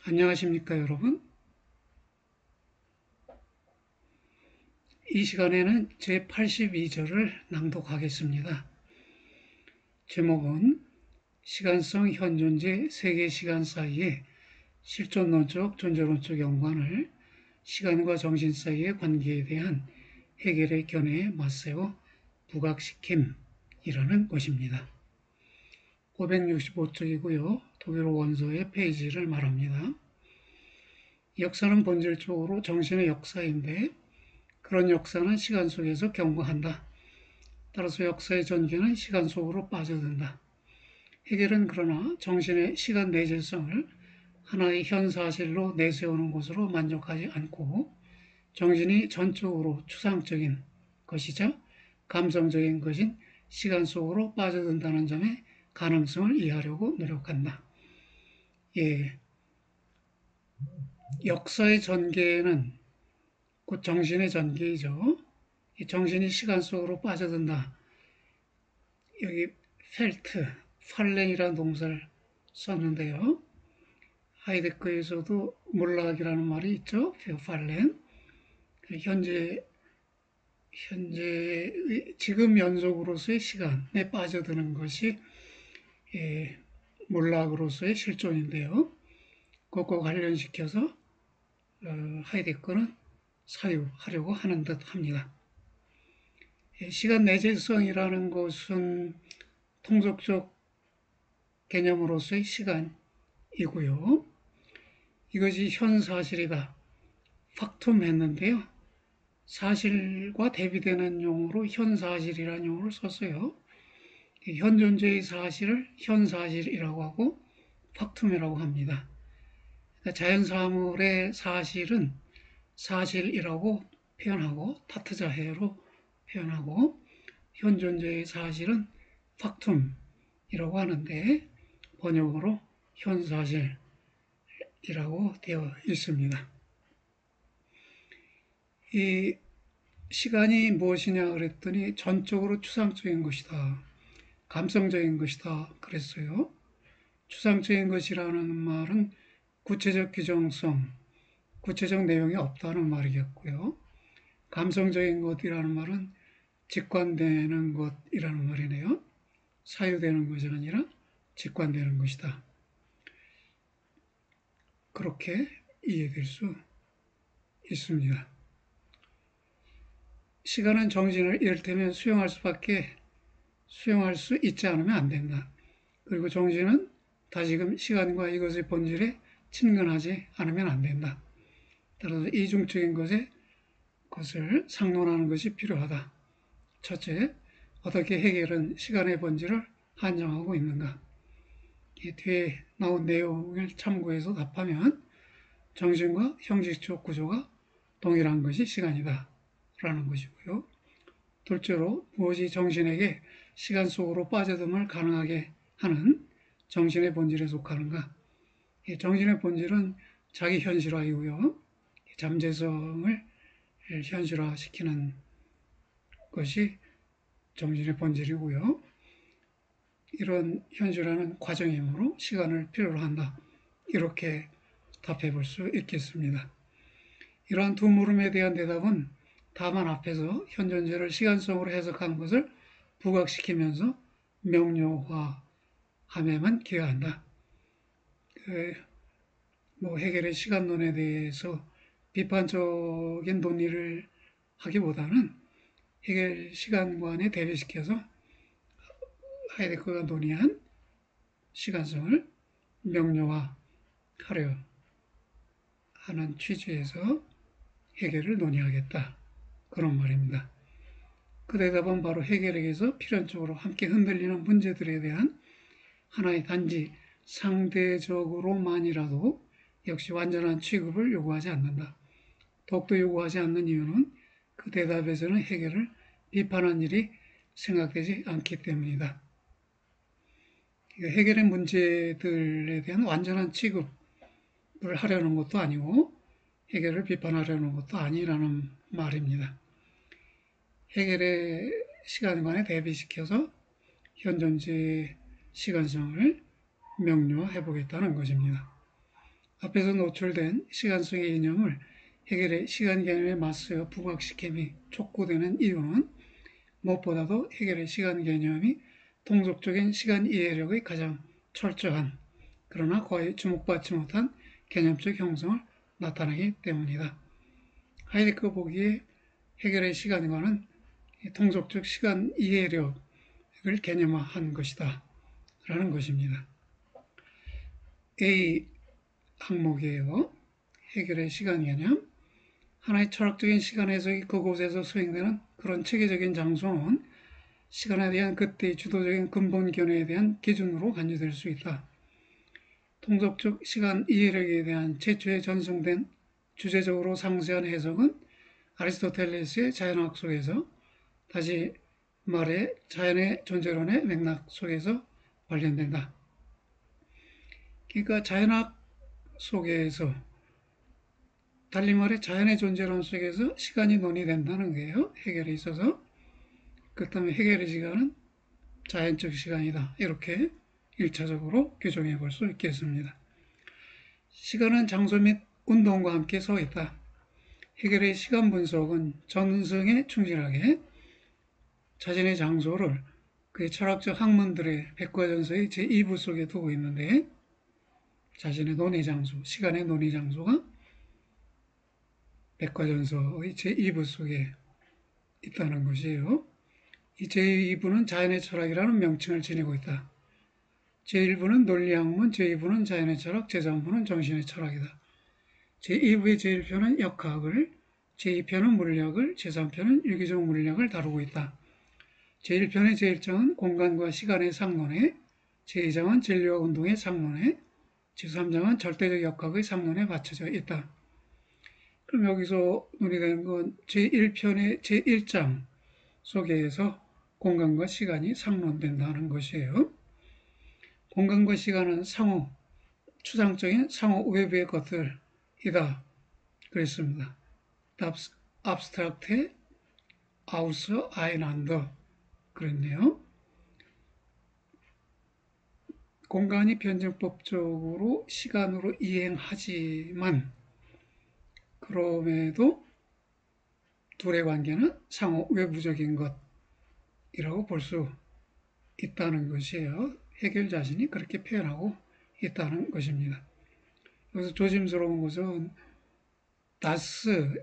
안녕하십니까, 여러분? 이 시간에는 제82절을 낭독하겠습니다. 제목은 시간성 현존재 세계시간 사이의 실존론적, 존재론적 연관을 시간과 정신 사이의 관계에 대한 해결의 견해에 맞세워 부각시킴이라는 것입니다. 565쪽이고요. 독일어 원서의 페이지를 말합니다. 역사는 본질적으로 정신의 역사인데 그런 역사는 시간 속에서 경과한다. 따라서 역사의 전개는 시간 속으로 빠져든다. 해결은 그러나 정신의 시간 내재성을 하나의 현사실로 내세우는 것으로 만족하지 않고 정신이 전적으로 추상적인 것이자 감성적인 것인 시간 속으로 빠져든다는 점의 가능성을 이해하려고 노력한다. 예, 역사의 전개는 곧 정신의 전개이죠. 이 정신이 시간 속으로 빠져든다. 여기 펠트, 팔렌이라는 동사를 썼는데요. 하이데거에서도 몰락이라는 말이 있죠. 팔렌. 현재 지금 연속으로서의 시간에 빠져드는 것이 몰락으로서의 실존인데요. 그것과 관련시켜서 하이데거는 사유하려고 하는 듯 합니다. 시간 내재성이라는 것은 통속적 개념으로서의 시간이고요. 이것이 현사실이다. 팍툼했는데요. 사실과 대비되는 용어로 현사실이라는 용어를 썼어요. 현존재의 사실을 현사실이라고 하고 팍툼이라고 합니다. 자연사물의 사실은 사실이라고 표현하고 타트자해로 표현하고 현존재의 사실은 팍툼이라고 하는데 번역으로 현사실이라고 되어 있습니다. 이 시간이 무엇이냐 그랬더니 전적으로 추상적인 것이다. 감성적인 것이다 그랬어요. 추상적인 것이라는 말은 구체적 규정성, 구체적 내용이 없다는 말이겠고요. 감성적인 것이라는 말은 직관되는 것이라는 말이네요. 사유되는 것이 아니라 직관되는 것이다. 그렇게 이해될 수 있습니다. 시간은 정신을 이를테면 수용할 수 있지 않으면 안 된다. 그리고 정신은 다시금 시간과 이것의 본질에 친근하지 않으면 안 된다. 따라서 이중적인 것을 상론하는 것이 필요하다. 첫째, 어떻게 해결은 시간의 본질을 한정하고 있는가? 이 뒤에 나온 내용을 참고해서 답하면 정신과 형식적 구조가 동일한 것이 시간이다 라는 것이고요. 둘째로 무엇이 정신에게 시간 속으로 빠져듦을 가능하게 하는 정신의 본질에 속하는가? 정신의 본질은 자기 현실화이고요. 잠재성을 현실화시키는 것이 정신의 본질이고요. 이런 현실화는 과정이므로 시간을 필요로 한다. 이렇게 답해 볼 수 있겠습니다. 이러한 두 물음에 대한 대답은 다만 앞에서 현존재를 시간성으로 해석한 것을 부각시키면서 명료화함에만 기여한다. 해겔의 시간론에 대해서 비판적인 논의를 하기보다는 해겔 시간관에 대비시켜서 하이데거가 논의한 시간성을 명료화하려 하는 취지에서 해겔을 논의하겠다. 그런 말입니다. 그 대답은 바로 해겔에게서 필연적으로 함께 흔들리는 문제들에 대한 하나의 단지 상대적으로만이라도 역시 완전한 취급을 요구하지 않는다. 더욱더 요구하지 않는 이유는 그 대답에서는 해겔을 비판한 일이 생각되지 않기 때문이다. 해겔의 문제들에 대한 완전한 취급을 하려는 것도 아니고 해겔을 비판하려는 것도 아니라는 말입니다. 해겔의 시간관에 대비시켜서 현존재의 시간성을 명료해 보겠다는 것입니다. 앞에서 노출된 시간성의 이념을 해겔의 시간 개념에 맞서 부각시킴이 촉구되는 이유는 무엇보다도 해겔의 시간 개념이 통속적인 시간 이해력의 가장 철저한 그러나 거의 주목받지 못한 개념적 형성을 나타내기 때문이다. 하이데크 보기에 해겔의 시간과는 통속적 시간 이해력을 개념화한 것이다 라는 것입니다. A 항목이에요. 해겔의 시간 개념. 하나의 철학적인 시간 해석이 그곳에서 수행되는 그런 체계적인 장소는 시간에 대한 그때의 주도적인 근본 견해에 대한 기준으로 간주될 수 있다. 통속적 시간 이해력에 대한 최초의 전승된 주제적으로 상세한 해석은 아리스토텔레스의 자연학 속에서, 다시 말해 자연의 존재론의 맥락 속에서 발견된다. 그러니까 자연학 속에서, 달리 말해 자연의 존재론 속에서 시간이 논의된다는 거예요. 해결에 있어서. 그렇다면 해결의 시간은 자연적 시간이다. 이렇게 1차적으로 규정해 볼 수 있겠습니다. 시간은 장소 및 운동과 함께 서 있다. 해결의 시간 분석은 전승에 충실하게 자신의 장소를 그의 철학적 학문들의 백과전서의 제2부 속에 두고 있는데, 자신의 논의 장소, 시간의 논의 장소가 백과전서의 제2부 속에 있다는 것이에요. 이 제2부는 자연의 철학이라는 명칭을 지니고 있다. 제1부는 논리학문, 제2부는 자연의 철학, 제3부는 정신의 철학이다. 제2부의 제1편은 역학을, 제2편은 물리학을, 제3편은 유기적 물리학을 다루고 있다. 제1편의 제1장은 공간과 시간의 상론에, 제2장은 진리와 운동의 상론에, 제3장은 절대적 역학의 상론에 받쳐져 있다. 그럼 여기서 논의되는 건 제1편의 제1장 속에서 공간과 시간이 상론된다는 것이에요. 공간과 시간은 상호, 추상적인 상호 외부의 것들이다. 그랬습니다. Das Abstrakte auseinander 그랬네요. 공간이 변증법적으로 시간으로 이행하지만 그럼에도 둘의 관계는 상호 외부적인 것이라고 볼 수 있다는 것이에요. 해겔 자신이 그렇게 표현하고 있다는 것입니다. 여기서 조심스러운 것은 다스,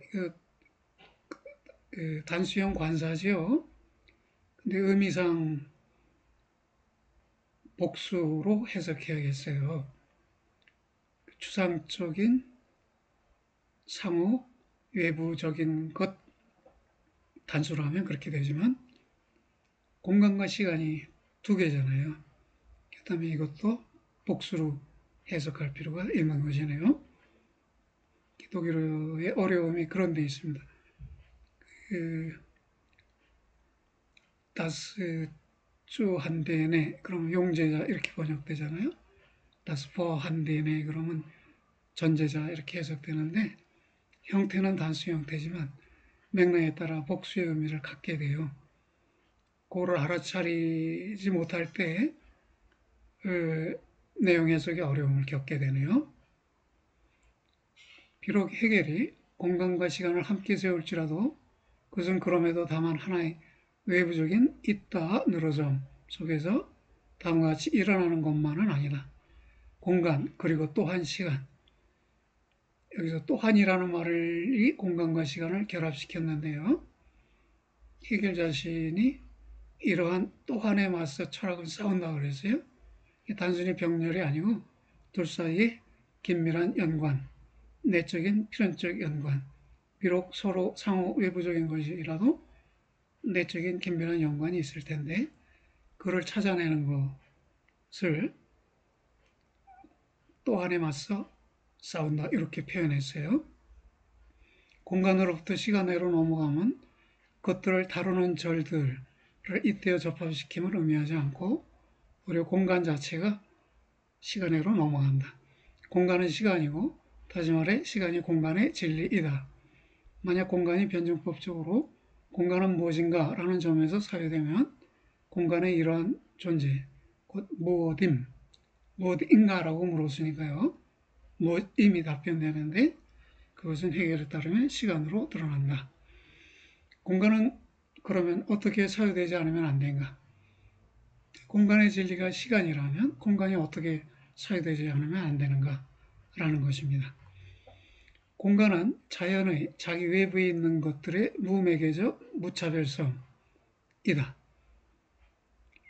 단수형 관사지요. 근데 의미상 복수로 해석해야겠어요. 추상적인 상호 외부적인 것, 단수로 하면 그렇게 되지만 공간과 시간이 두 개잖아요. 그다음에 이것도 복수로 해석할 필요가 있는 것이네요. 독일어의 어려움이 그런 데 있습니다. 다스 주 한데네 그러면 용제자 이렇게 번역되잖아요. 다스 포 한데네 그러면 전제자 이렇게 해석되는데, 형태는 단수 형태지만 맥락에 따라 복수의 의미를 갖게 돼요. 그거를 알아차리지 못할 때 내용 해석에 어려움을 겪게 되네요. 비록 해겔이 공간과 시간을 함께 세울지라도 그것은 그럼에도 다만 하나의 외부적인 있다 늘어섬 속에서 다음과 같이 일어나는 것만은 아니다. 공간 그리고 또한 시간. 여기서 또한이라는 말이 공간과 시간을 결합시켰는데요. 해겔 자신이 이러한 또한에 맞서 철학은 싸운다고 그랬어요. 단순히 병렬이 아니고 둘 사이에 긴밀한 연관, 내적인 필연적 연관, 비록 서로 상호 외부적인 것이라도 내적인 긴밀한 연관이 있을 텐데 그를 찾아내는 것을 또한에 맞서 싸운다 이렇게 표현했어요. 공간으로부터 시간으로 넘어가면 것들을 다루는 절들을 이때어 접합시킴을 의미하지 않고 오히려 공간 자체가 시간으로 넘어간다. 공간은 시간이고 다시 말해 시간이 공간의 진리이다. 만약 공간이 변증법적으로 공간은 무엇인가 라는 점에서 사유되면 공간의 이러한 존재, 곧 무엇인가 라고 물었으니까요. 뭐 이미 답변되는데 그것은 해결에 따르면 시간으로 드러난다. 공간은 그러면 어떻게 사유되지 않으면 안 되는가? 공간의 진리가 시간이라면 공간이 어떻게 사유되지 않으면 안 되는가? 라는 것입니다. 공간은 자연의 자기 외부에 있는 것들의 무매개적 무차별성이다.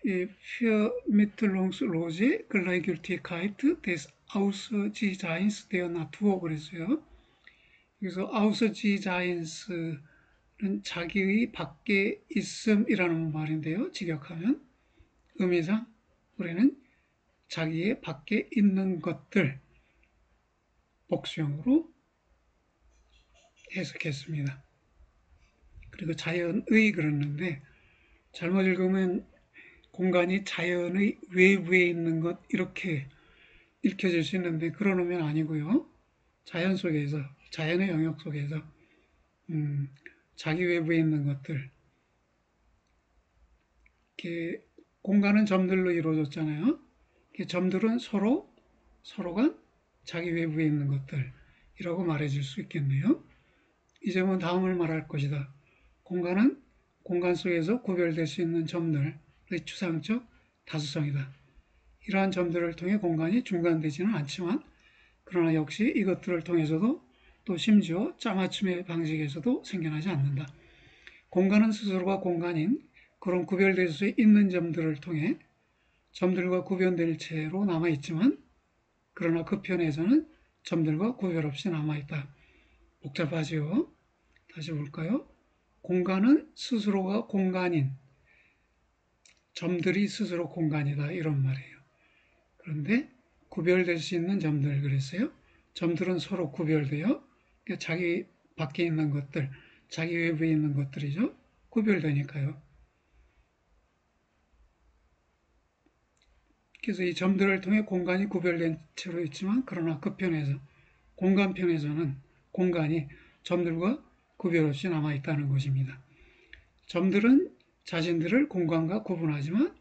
Für Mitteilungslose Gleichgültigkeit des Außerseins der Natur 그랬어요. 그래서 Außerseins 는 자기의 밖에 있음이라는 말인데요. 직역하면 의미상 우리는 자기의 밖에 있는 것들 복수형으로 해석했습니다. 그리고 자연의 그랬는데 잘못 읽으면 공간이 자연의 외부에 있는 것 이렇게 읽혀질 수 있는데 그런 의미는 아니고요. 자연 속에서 자연의 영역 속에서 자기 외부에 있는 것들 이렇게 공간은 점들로 이루어졌잖아요. 점들은 서로가 자기 외부에 있는 것들이라고 말해줄 수 있겠네요. 이 점은 다음을 말할 것이다. 공간은 공간 속에서 구별될 수 있는 점들의 추상적 다수성이다. 이러한 점들을 통해 공간이 중간되지는 않지만 그러나 역시 이것들을 통해서도 또 심지어 짜맞춤의 방식에서도 생겨나지 않는다. 공간은 스스로가 공간인 그런 구별될 수 있는 점들을 통해 점들과 구별될 채로 남아있지만 그러나 그 편에서는 점들과 구별 없이 남아있다. 복잡하지요? 다시 볼까요? 공간은 스스로가 공간인 점들이 스스로 공간이다 이런 말이에요. 그런데 구별될 수 있는 점들 그랬어요. 점들은 서로 구별돼요. 그러니까 자기 밖에 있는 것들, 자기 외부에 있는 것들이죠. 구별되니까요. 그래서 이 점들을 통해 공간이 구별된 채로 있지만 그러나 그 편에서 공간 편에서는 공간이 점들과 구별 없이 남아있다는 것입니다. 점들은 자신들을 공간과 구분하지만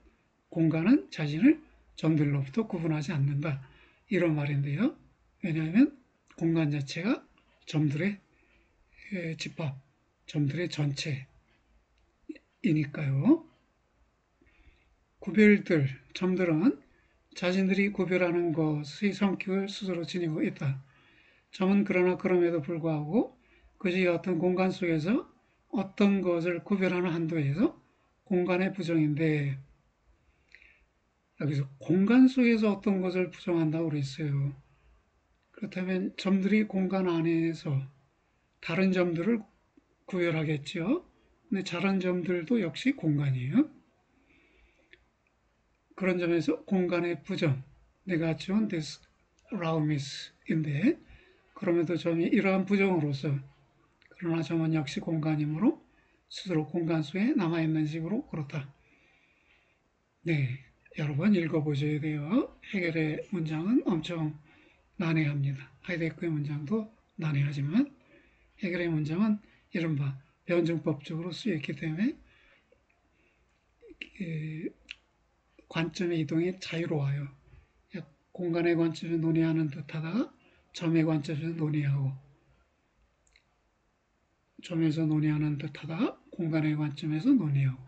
공간은 자신을 점들로부터 구분하지 않는다. 이런 말인데요. 왜냐하면 공간 자체가 점들의 집합, 점들의 전체이니까요. 구별들, 점들은 자신들이 구별하는 것의 성격을 스스로 지니고 있다. 점은 그러나 그럼에도 불구하고 그것이 어떤 공간 속에서 어떤 것을 구별하는 한도에서 공간의 부정인데 여기서 공간 속에서 어떤 것을 부정한다고 그랬어요. 그렇다면 점들이 공간 안에서 다른 점들을 구별하겠죠. 근데 다른 점들도 역시 공간이에요. 그런 점에서 공간의 부정, 네가치온 데스 라우미스인데 그럼에도 점이 이러한 부정으로서 그러나 점은 역시 공간이므로 스스로 공간 속에 남아있는 식으로 그렇다. 네, 여러 번 읽어보셔야 돼요. 해결의 문장은 엄청 난해합니다. 하이데크의 문장도 난해하지만 해결의 문장은 이른바 변증법적으로 쓰여있기 때문에 관점의 이동이 자유로워요. 공간의 관점에서 논의하는 듯하다가 점의 관점에서 논의하고 점에서 논의하는 듯하다가 공간의 관점에서 논의하고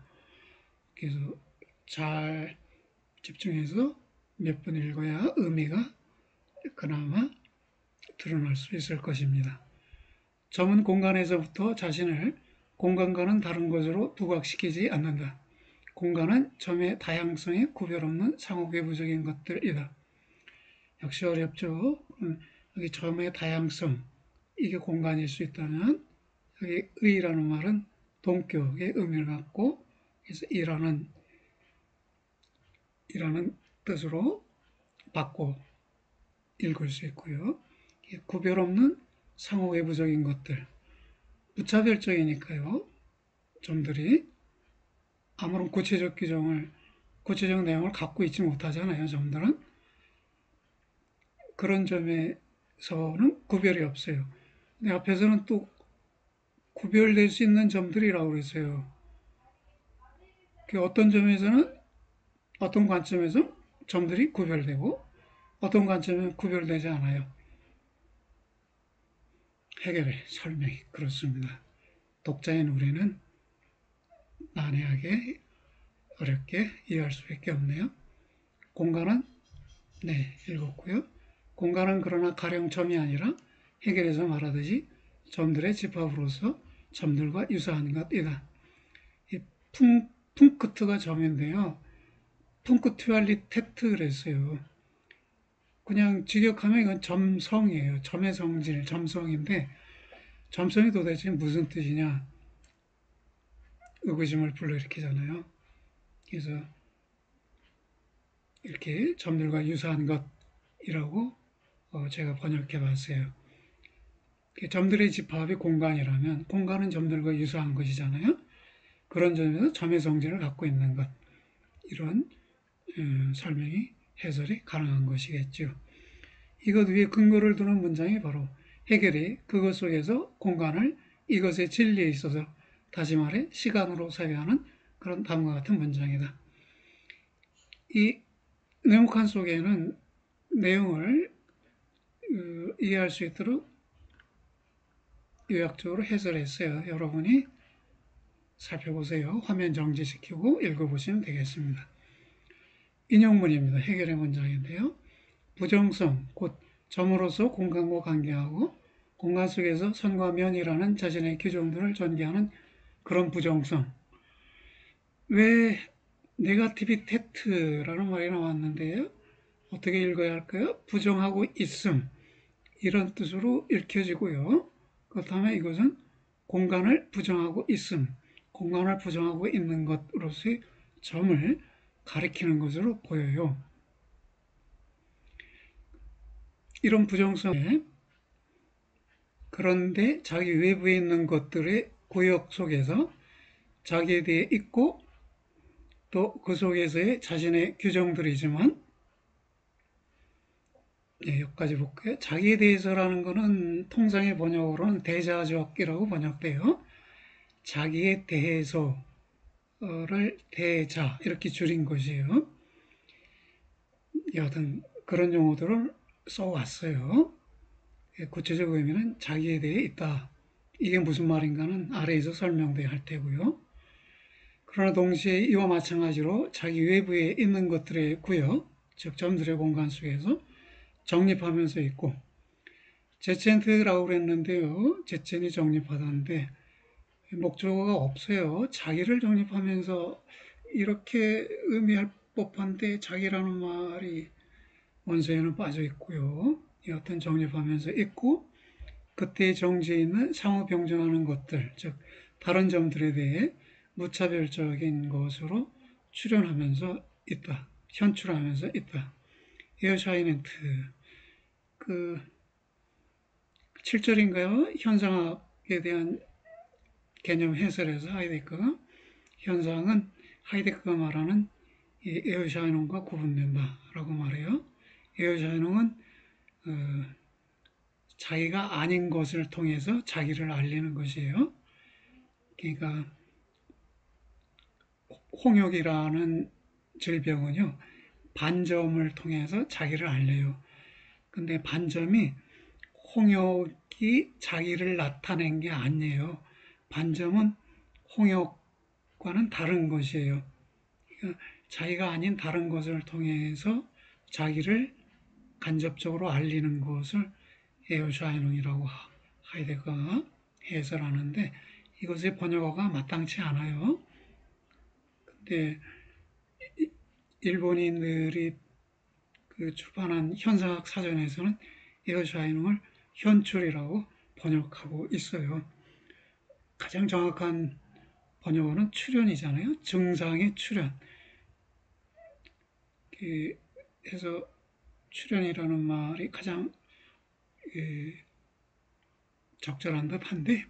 그래서 잘 집중해서 몇 번 읽어야 의미가 그나마 드러날 수 있을 것입니다. 점은 공간에서부터 자신을 공간과는 다른 것으로 부각시키지 않는다. 공간은 점의 다양성에 구별 없는 상호외부적인 것들이다. 역시 어렵죠. 여기 점의 다양성, 이게 공간일 수 있다면 여기 의라는 말은 동격의 의미를 갖고 그래서 이라는 뜻으로 바꿔 읽을 수 있고요. 구별 없는 상호외부적인 것들, 무차별적이니까요. 점들이 아무런 구체적 내용을 갖고 있지 못하잖아요. 점들은 그런 점에서는 구별이 없어요. 근데 앞에서는 또 구별될 수 있는 점들이라고 그랬어요. 그 어떤 점에서는 어떤 관점에서 점들이 구별되고 어떤 관점은 구별되지 않아요. 해결의 설명이 그렇습니다. 독자인 우리는 난해하게 어렵게 이해할 수밖에 없네요. 공간은 네, 읽었고요. 공간은 그러나 가령 점이 아니라 해결에서 말하듯이 점들의 집합으로서 점들과 유사한 것이다. 이 punk트가 점인데요. punktualitet를 했어요. 그냥 직역하면 이건 점성이에요. 점의 성질, 점성인데 점성이 도대체 무슨 뜻이냐? 의구심을 불러일으키잖아요. 그래서 이렇게 점들과 유사한 것이라고 제가 번역해 봤어요. 점들의 집합이 공간이라면 공간은 점들과 유사한 것이잖아요. 그런 점에서 점의 성질을 갖고 있는 것. 이런 설명이 해설이 가능한 것이겠죠. 이것 위에 근거를 두는 문장이 바로 해결이 그것 속에서 공간을 이것의 진리에 있어서 다시 말해 시간으로 사유하는 그런 다음과 같은 문장이다. 이 네모칸 속에는 내용을 이해할 수 있도록 요약적으로 해설했어요. 여러분이 살펴보세요. 화면 정지시키고 읽어보시면 되겠습니다. 인용문입니다. 해결의 문장인데요. 부정성, 곧 점으로서 공간과 관계하고 공간 속에서 선과 면이라는 자신의 규정들을 전개하는 그런 부정성. 왜 네가티비테트라는 말이 나왔는데요. 어떻게 읽어야 할까요? 부정하고 있음. 이런 뜻으로 읽혀지고요. 그렇다면 이것은 공간을 부정하고 있음, 공간을 부정하고 있는 것으로서의 점을 가리키는 것으로 보여요. 이런 부정성에 그런데 자기 외부에 있는 것들의 구역 속에서 자기에 대해 있고 또 그 속에서의 자신의 규정들이지만 네, 여기까지 볼게요. 자기에 대해서라는 것은 통상의 번역으로는 대자적이라고 번역돼요. 자기에 대해서를 대자 이렇게 줄인 것이에요. 여하튼 그런 용어들을 써왔어요. 구체적 의미는 자기에 대해 있다. 이게 무슨 말인가는 아래에서 설명돼야 할 테고요. 그러나 동시에 이와 마찬가지로 자기 외부에 있는 것들의 구역, 즉 점들의 공간 속에서 정립하면서 있고 제첸트라고 그랬는데요. 제첸이 정립하다는데 목적어가 없어요. 자기를 정립하면서 이렇게 의미할 법한데 자기라는 말이 원서에는 빠져 있고요. 여하튼 정립하면서 있고 그때의 정지에 있는 상호 병존하는 것들, 즉 다른 점들에 대해 무차별적인 것으로 출현하면서 있다. 현출하면서 있다. 에어샤이멘트 그 7절인가요? 현상학에 대한 개념 해설에서 하이데거가 현상은 하이데거가 말하는 이 에어샤이논과 구분된다라고 말해요. 에어샤이논은 자기가 아닌 것을 통해서 자기를 알리는 것이에요. 그러니까 홍역이라는 질병은요, 반점을 통해서 자기를 알려요. 근데 반점이 홍역이 자기를 나타낸 게 아니에요. 반점은 홍역과는 다른 것이에요. 그러니까 자기가 아닌 다른 것을 통해서 자기를 간접적으로 알리는 것을 에어샤이닝이라고 하이데거가 해설하는데 이것의 번역어가 마땅치 않아요. 근데 일본인들이 그 출판한 현상학 사전에서는 에어샤이닝을 현출이라고 번역하고 있어요. 가장 정확한 번역어는 출현이잖아요. 증상의 출현. 그래서 출현이라는 말이 가장 적절한 듯한데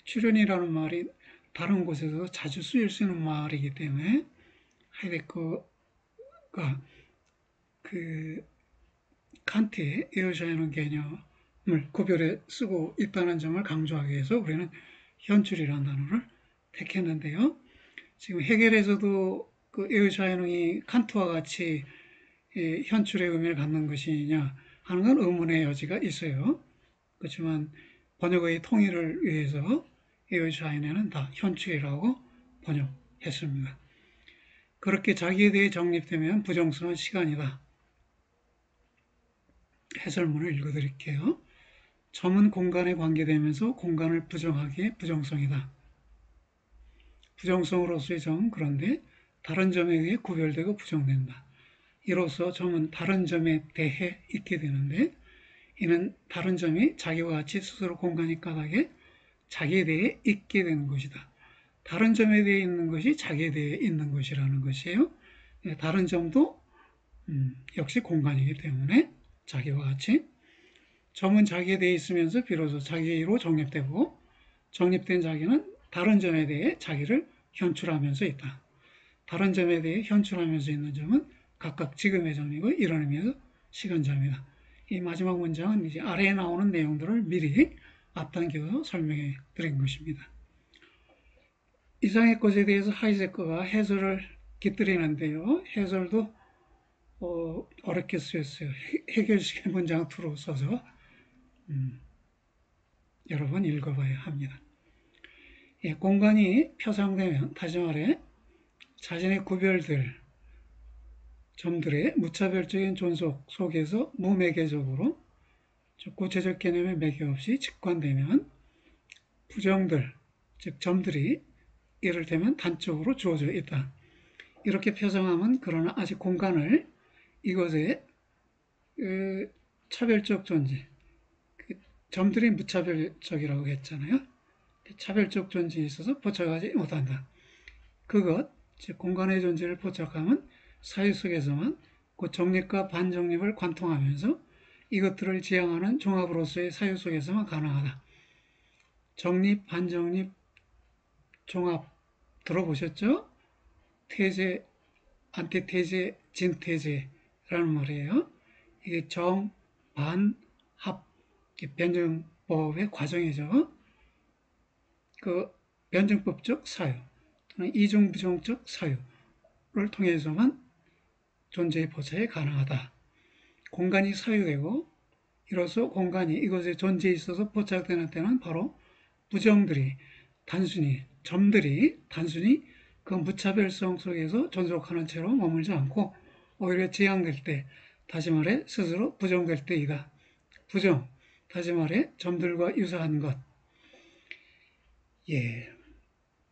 출현이라는 말이 다른 곳에서 자주 쓰일 수 있는 말이기 때문에 하이데거가 그 칸트의 에어샤이는 개념을 구별해 쓰고 있다는 점을 강조하기 위해서 우리는 현출이라는 단어를 택했는데요. 지금 해겔에서도 그 에어샤이능이 칸트와 같이 현출의 의미를 갖는 것이냐 하는 건 의문의 여지가 있어요. 그렇지만 번역의 통일을 위해서 이 자연에는 다 현출이라고 번역했습니다. 그렇게 자기에 대해 정립되면 부정성은 시간이다. 해설문을 읽어드릴게요. 점은 공간에 관계되면서 공간을 부정하기에 부정성이다. 부정성으로서의 점은 그런데 다른 점에 의해 구별되고 부정된다. 이로써 점은 다른 점에 대해 있게 되는데 이는 다른 점이 자기와 같이 스스로 공간이 까닭에 자기에 대해 있게 되는 것이다. 다른 점에 대해 있는 것이 자기에 대해 있는 것이라는 것이에요. 다른 점도 역시 공간이기 때문에 자기와 같이 점은 자기에 대해 있으면서 비로소 자기로 정립되고 정립된 자기는 다른 점에 대해 자기를 현출하면서 있다. 다른 점에 대해 현출하면서 있는 점은 각각 지금의 점이고 이런 의미에서 시간점이다. 이 마지막 문장은 이제 아래에 나오는 내용들을 미리 앞당겨서 설명해 드린 것입니다. 이상의 것에 대해서 하이제커가 해설을 깃들이는데요. 해설도 어렵게 쓰였어요. 해결식의 문장 투로 써서 여러 번 읽어봐야 합니다. 예, 공간이 표상되면 다시 말해 자신의 구별될 점들의 무차별적인 존속 속에서 무매개적으로 구체적 개념의 매개 없이 직관되면 부정들, 즉 점들이 이를테면 단적으로 주어져 있다. 이렇게 표상하면 그러나 아직 공간을 이것의 차별적 존재, 점들이 무차별적이라고 했잖아요. 차별적 존재에 있어서 포착하지 못한다. 그것, 즉 공간의 존재를 포착하면 사유 속에서만 그 정립과 반정립을 관통하면서 이것들을 지향하는 종합으로서의 사유 속에서만 가능하다. 정립, 반정립, 종합 들어보셨죠? 태제, 안티태제, 진태제라는 말이에요. 이게 정, 반, 합, 변증법의 과정이죠. 그 변증법적 사유 또는 이중부정적 사유를 통해서만 존재의 포착이 가능하다. 공간이 사유되고 이로써 공간이 이것의 존재에 있어서 포착되는 때는 바로 부정들이 단순히 점들이 단순히 그 무차별성 속에서 존속하는 채로 머물지 않고 오히려 지향될 때, 다시 말해 스스로 부정될 때이다. 부정, 다시 말해 점들과 유사한 것. 예,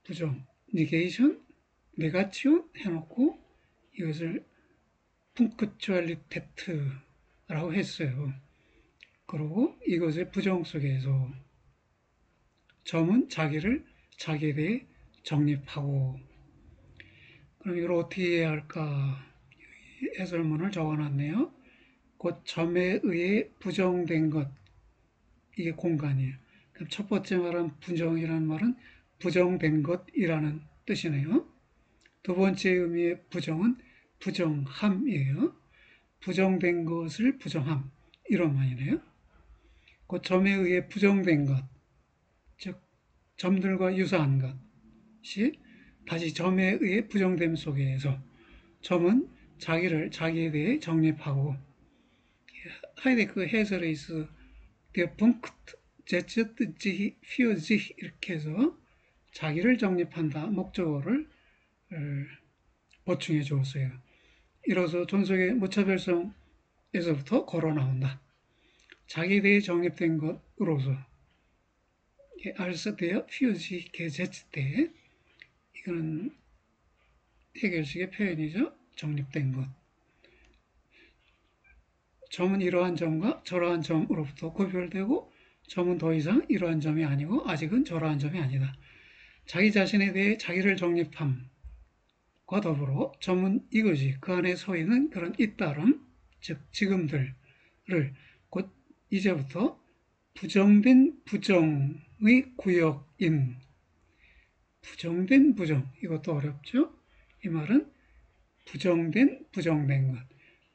부정, 니게이션, 네가치온 해놓고 이것을 punktualität라고 했어요. 그리고 이것의 부정 속에서 점은 자기에 대해 정립하고, 그럼 이걸 어떻게 해야 할까? 해설문을 적어놨네요. 곧 점에 의해 부정된 것, 이게 공간이에요. 그럼 첫 번째 말은 부정이라는 말은 부정된 것이라는 뜻이네요. 두 번째 의미의 부정은 부정함이에요. 부정된 것을 부정함, 이런 말이네요. 그 점에 의해 부정된 것, 즉 점들과 유사한 것이 다시 점에 의해 부정됨 속에서 점은 자기에 대해 정립하고, 하이데크 해설에 있어 der Punkt setzt sich für sich 이렇게 해서 자기를 정립한다 목적어를 보충해 주었어요. 이로써 존속의 무차별성에서부터 걸어 나온다. 자기에 대해 정립된 것으로서 als der für sich gesetzte, 이거는 해결식의 표현이죠. 정립된 것. 점은 이러한 점과 저러한 점으로부터 구별되고 점은 더 이상 이러한 점이 아니고 아직은 저러한 점이 아니다. 자기 자신에 대해 자기를 정립함과 더불어 점은 이것이 그 안에 서 있는 그런 잇따름, 즉 지금들을 곧 이제부터 부정된 부정의 구역인, 부정된 부정, 이것도 어렵죠? 이 말은 부정된 것.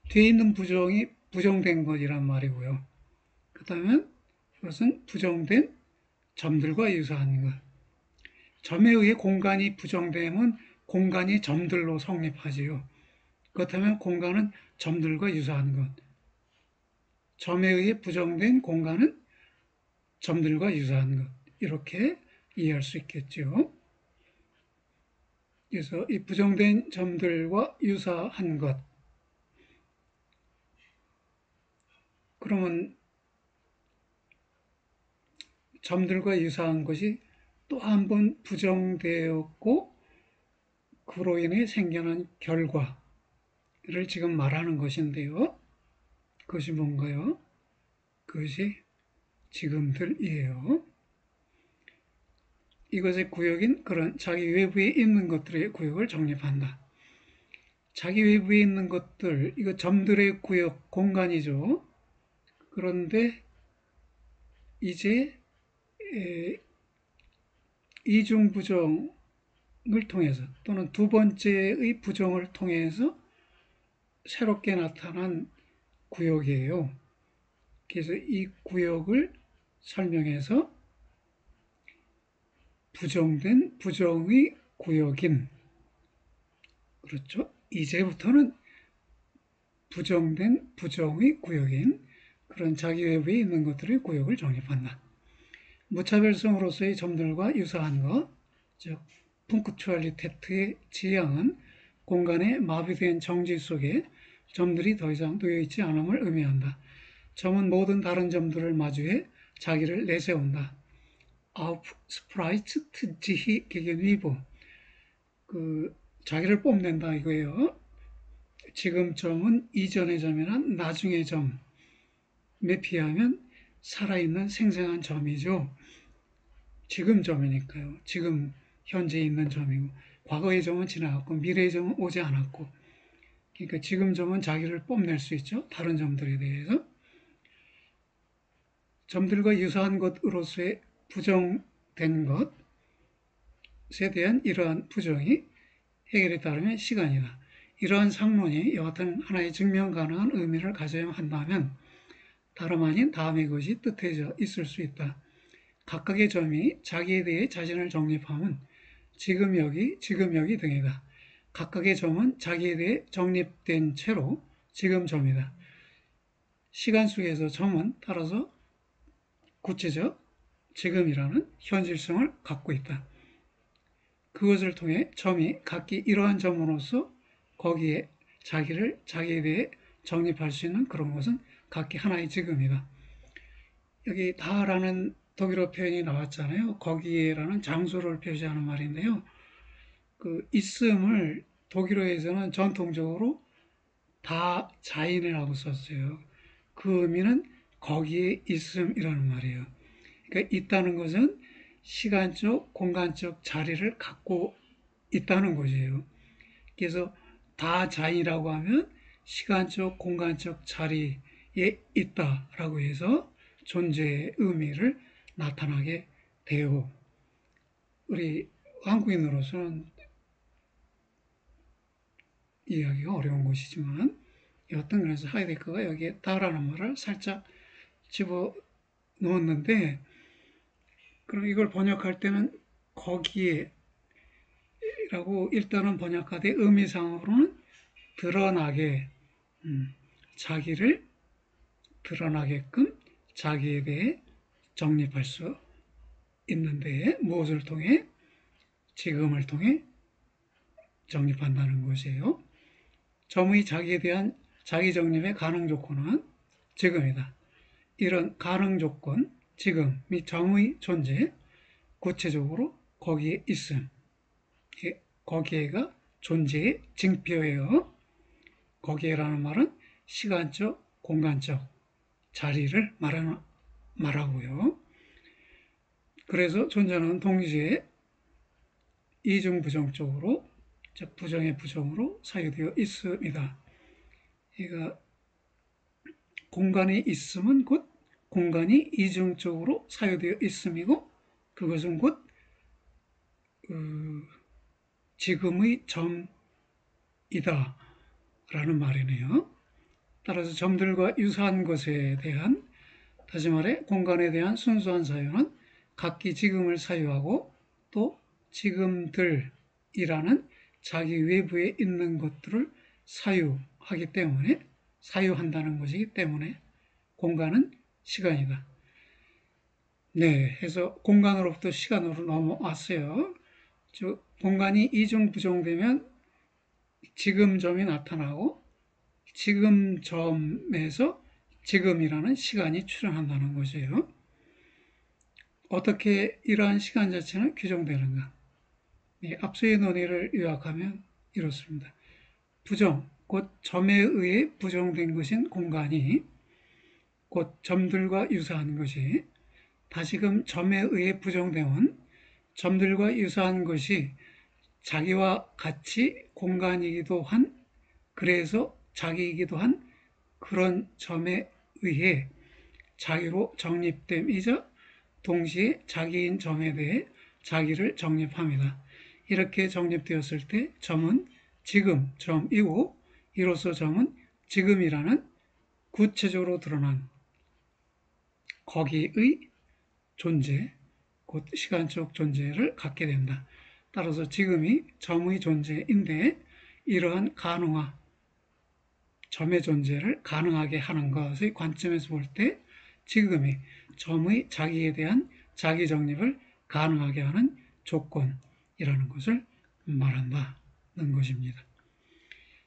뒤에 있는 부정이 부정된 것이란 말이고요. 그 다음에 이것은 부정된 점들과 유사한 것. 점에 의해 공간이 부정되면 공간이 점들로 성립하지요. 그렇다면 공간은 점들과 유사한 것. 점에 의해 부정된 공간은 점들과 유사한 것 이렇게 이해할 수 있겠죠. 그래서 이 부정된 점들과 유사한 것 그러면 점들과 유사한 것이 또 한 번 부정되었고 그로 인해 생겨난 결과를 지금 말하는 것인데요. 그것이 뭔가요? 그것이 지금들이에요. 이것의 구역인 그런 자기 외부에 있는 것들의 구역을 정립한다. 자기 외부에 있는 것들, 이거 점들의 구역, 공간이죠. 그런데 이제 이중 부정을 통해서 또는 두 번째의 부정을 통해서 새롭게 나타난 구역이에요. 그래서 이 구역을 설명해서 부정된 부정의 구역인 그렇죠. 이제부터는 부정된 부정의 구역인 그런 자기 외부에 있는 것들의 구역을 정립한다. 무차별성으로서의 점들과 유사한 것, 즉 punktualitet의 지향은 공간의 마비된 정지 속에 점들이 더 이상 놓여있지 않음을 의미한다. 점은 모든 다른 점들을 마주해 자기를 내세운다. Aufspricht sich gegenüber. 자기를 뽐낸다 이거예요. 지금 점은 이전의 점이나 나중의 점에 비하면 살아있는 생생한 점이죠. 지금 점이니까요. 지금 현재 있는 점이고 과거의 점은 지나갔고 미래의 점은 오지 않았고 그러니까 지금 점은 자기를 뽐낼 수 있죠. 다른 점들에 대해서. 점들과 유사한 것으로서의 부정된 것에 대한 이러한 부정이 해결에 따르면 시간이다. 이러한 상론이 이와 같은 하나의 증명 가능한 의미를 가져야 한다면 다름 아닌 다음의 것이 뜻해져 있을 수 있다. 각각의 점이 자기에 대해 자신을 정립하면 지금 여기 등이다. 각각의 점은 자기에 대해 정립된 채로 지금 점이다. 시간 속에서 점은 따라서 구체적 지금이라는 현실성을 갖고 있다. 그것을 통해 점이 각기 이러한 점으로서 거기에 자기에 대해 정립할 수 있는 그런 것은 각기 하나의 지금이다. 여기 다라는 독일어 표현이 나왔잖아요. 거기에라는 장소를 표시하는 말인데요. 그 있음을 독일어에서는 전통적으로 다 자인이라고 썼어요. 그 의미는 거기에 있음이라는 말이에요. 그러니까 있다는 것은 시간적, 공간적 자리를 갖고 있다는 것이에요. 그래서 다 자인이라고 하면 시간적, 공간적 자리에 있다라고 해서 존재의 의미를 나타나게 돼요. 우리 한국인으로서는 이해하기가 어려운 것이지만 여하튼 그래서 하이데거가 여기에 다라는 말을 살짝 집어 넣었는데 그럼 이걸 번역할 때는 거기에 라고 일단은 번역하되 의미상으로는 드러나게 자기를 드러나게끔 자기에 대해 정립할 수 있는데 무엇을 통해? 지금을 통해 정립한다는 것이에요. 점의 자기에 대한 자기 정립의 가능 조건은 지금이다. 이런 가능 조건, 지금 및 점의 존재, 구체적으로 거기에 있음. 거기에가 존재의 징표예요. 거기에라는 말은 시간적, 공간적 자리를 말하고요. 그래서 존재는 동시에 이중부정적으로, 즉 부정의 부정으로 사유되어 있습니다. 그러니까 공간에 있음은 곧 공간이 이중적으로 사유되어 있음이고 그것은 곧 지금의 점이다 라는 말이네요. 따라서 점들과 유사한 것에 대한 다시 말해 공간에 대한 순수한 사유는 각기 지금을 사유하고 또 지금들이라는 자기 외부에 있는 것들을 사유한다는 것이기 때문에 공간은 시간이다. 네, 해서 공간으로부터 시간으로 넘어왔어요. 즉, 공간이 이중 부정되면 지금점이 나타나고 지금점에서 지금이라는 시간이 출현한다는 것이에요. 어떻게 이러한 시간 자체는 규정되는가? 네, 앞서의 논의를 요약하면 이렇습니다. 부정, 곧 점에 의해 부정된 것인 공간이 곧 점들과 유사한 것이 다시금 점에 의해 부정되면 점들과 유사한 것이 자기와 같이 공간이기도 한 그래서 자기이기도 한 그런 점에 의해 자기로 정립됨이자 동시에 자기인 점에 대해 자기를 정립합니다. 이렇게 정립되었을 때 점은 지금 점이고 이로써 점은 지금이라는 구체적으로 드러난 거기의 존재, 곧 시간적 존재를 갖게 된다. 따라서 지금이 점의 존재인데 이러한 가능화, 점의 존재를 가능하게 하는 것의 관점에서 볼 때 지금이 점의 자기에 대한 자기 정립을 가능하게 하는 조건이라는 것을 말한다는 것입니다.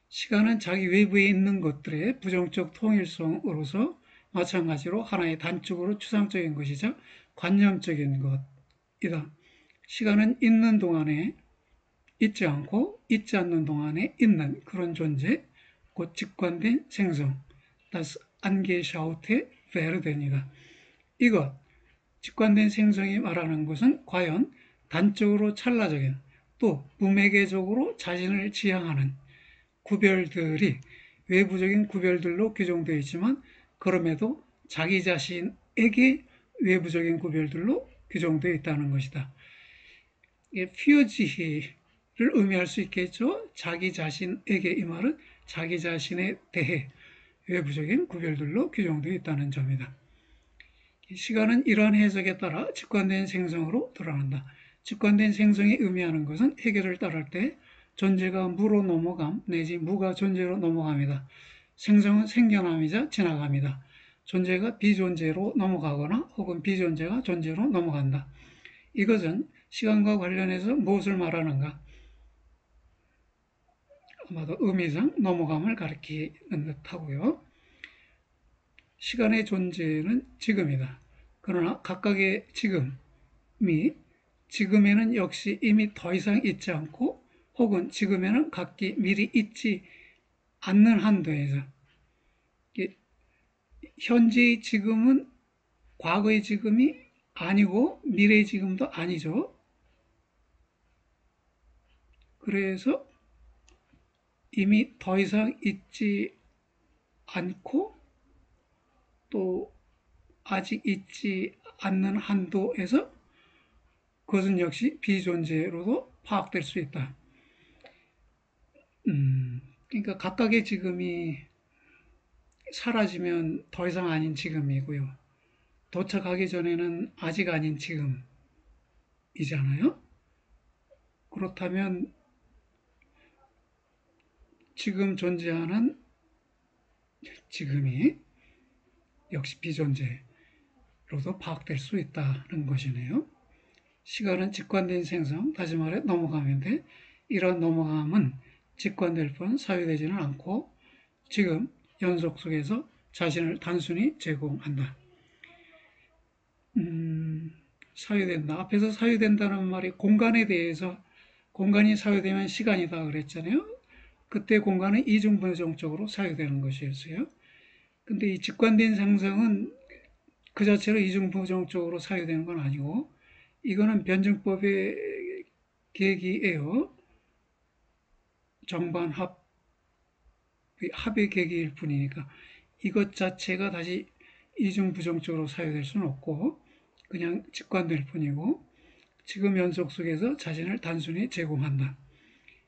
시간은 자기 외부에 있는 것들의 부정적 통일성으로서 마찬가지로 하나의 단축으로 추상적인 것이자 관념적인 것이다. 시간은 있는 동안에 있지 않고 있지 않는 동안에 있는 그런 존재, 곧 직관된 생성, das angeschaute Werden이다. 이것, 직관된 생성이 말하는 것은 과연 단적으로 찰나적인 또 무매개적으로 자신을 지향하는 구별들이 외부적인 구별들로 규정되어 있지만 그럼에도 자기 자신에게 외부적인 구별들로 규정되어 있다는 것이다. 피어지히를 의미할 수 있겠죠. 자기 자신에게 이 말은 자기 자신에 대해 외부적인 구별들로 규정되어 있다는 점이다. 시간은 이러한 해석에 따라 직관된 생성으로 드러난다. 직관된 생성이 의미하는 것은 해결을 따를 때 존재가 무로 넘어감 내지 무가 존재로 넘어갑니다. 생성은 생겨남이자 지나갑니다. 존재가 비존재로 넘어가거나 혹은 비존재가 존재로 넘어간다. 이것은 시간과 관련해서 무엇을 말하는가? 아마도 의미상 넘어감을 가리키는 듯하고요. 시간의 존재는 지금이다. 그러나 각각의 지금이 지금에는 역시 이미 더 이상 있지 않고 혹은 지금에는 각기 미리 있지 않는 한도에서 현재의 지금은 과거의 지금이 아니고 미래의 지금도 아니죠. 그래서 이미 더 이상 있지 않고 또 아직 있지 않는 한도에서 그것은 역시 비존재로도 파악될 수 있다. 그러니까 각각의 지금이 사라지면 더 이상 아닌 지금이고요. 도착하기 전에는 아직 아닌 지금이잖아요. 그렇다면 지금 존재하는 지금이 역시 비존재로도 파악될 수 있다는 것이네요. 시간은 직관된 생성, 다시 말해 넘어감인데 이런 넘어감은 직관될 뿐 사유되지는 않고 지금 연속 속에서 자신을 단순히 제공한다. 사유된다. 앞에서 사유된다는 말이 공간에 대해서 공간이 사유되면 시간이다 그랬잖아요. 그때 공간은 이중부정적으로 사유되는 것이었어요. 근데 이 직관된 상성은 그 자체로 이중부정적으로 사유되는 건 아니고 이거는 변증법의 계기예요. 정반합 합의 계기일 뿐이니까 이것 자체가 다시 이중부정적으로 사유될 수는 없고 그냥 직관될 뿐이고 지금 연속 속에서 자신을 단순히 제공한다.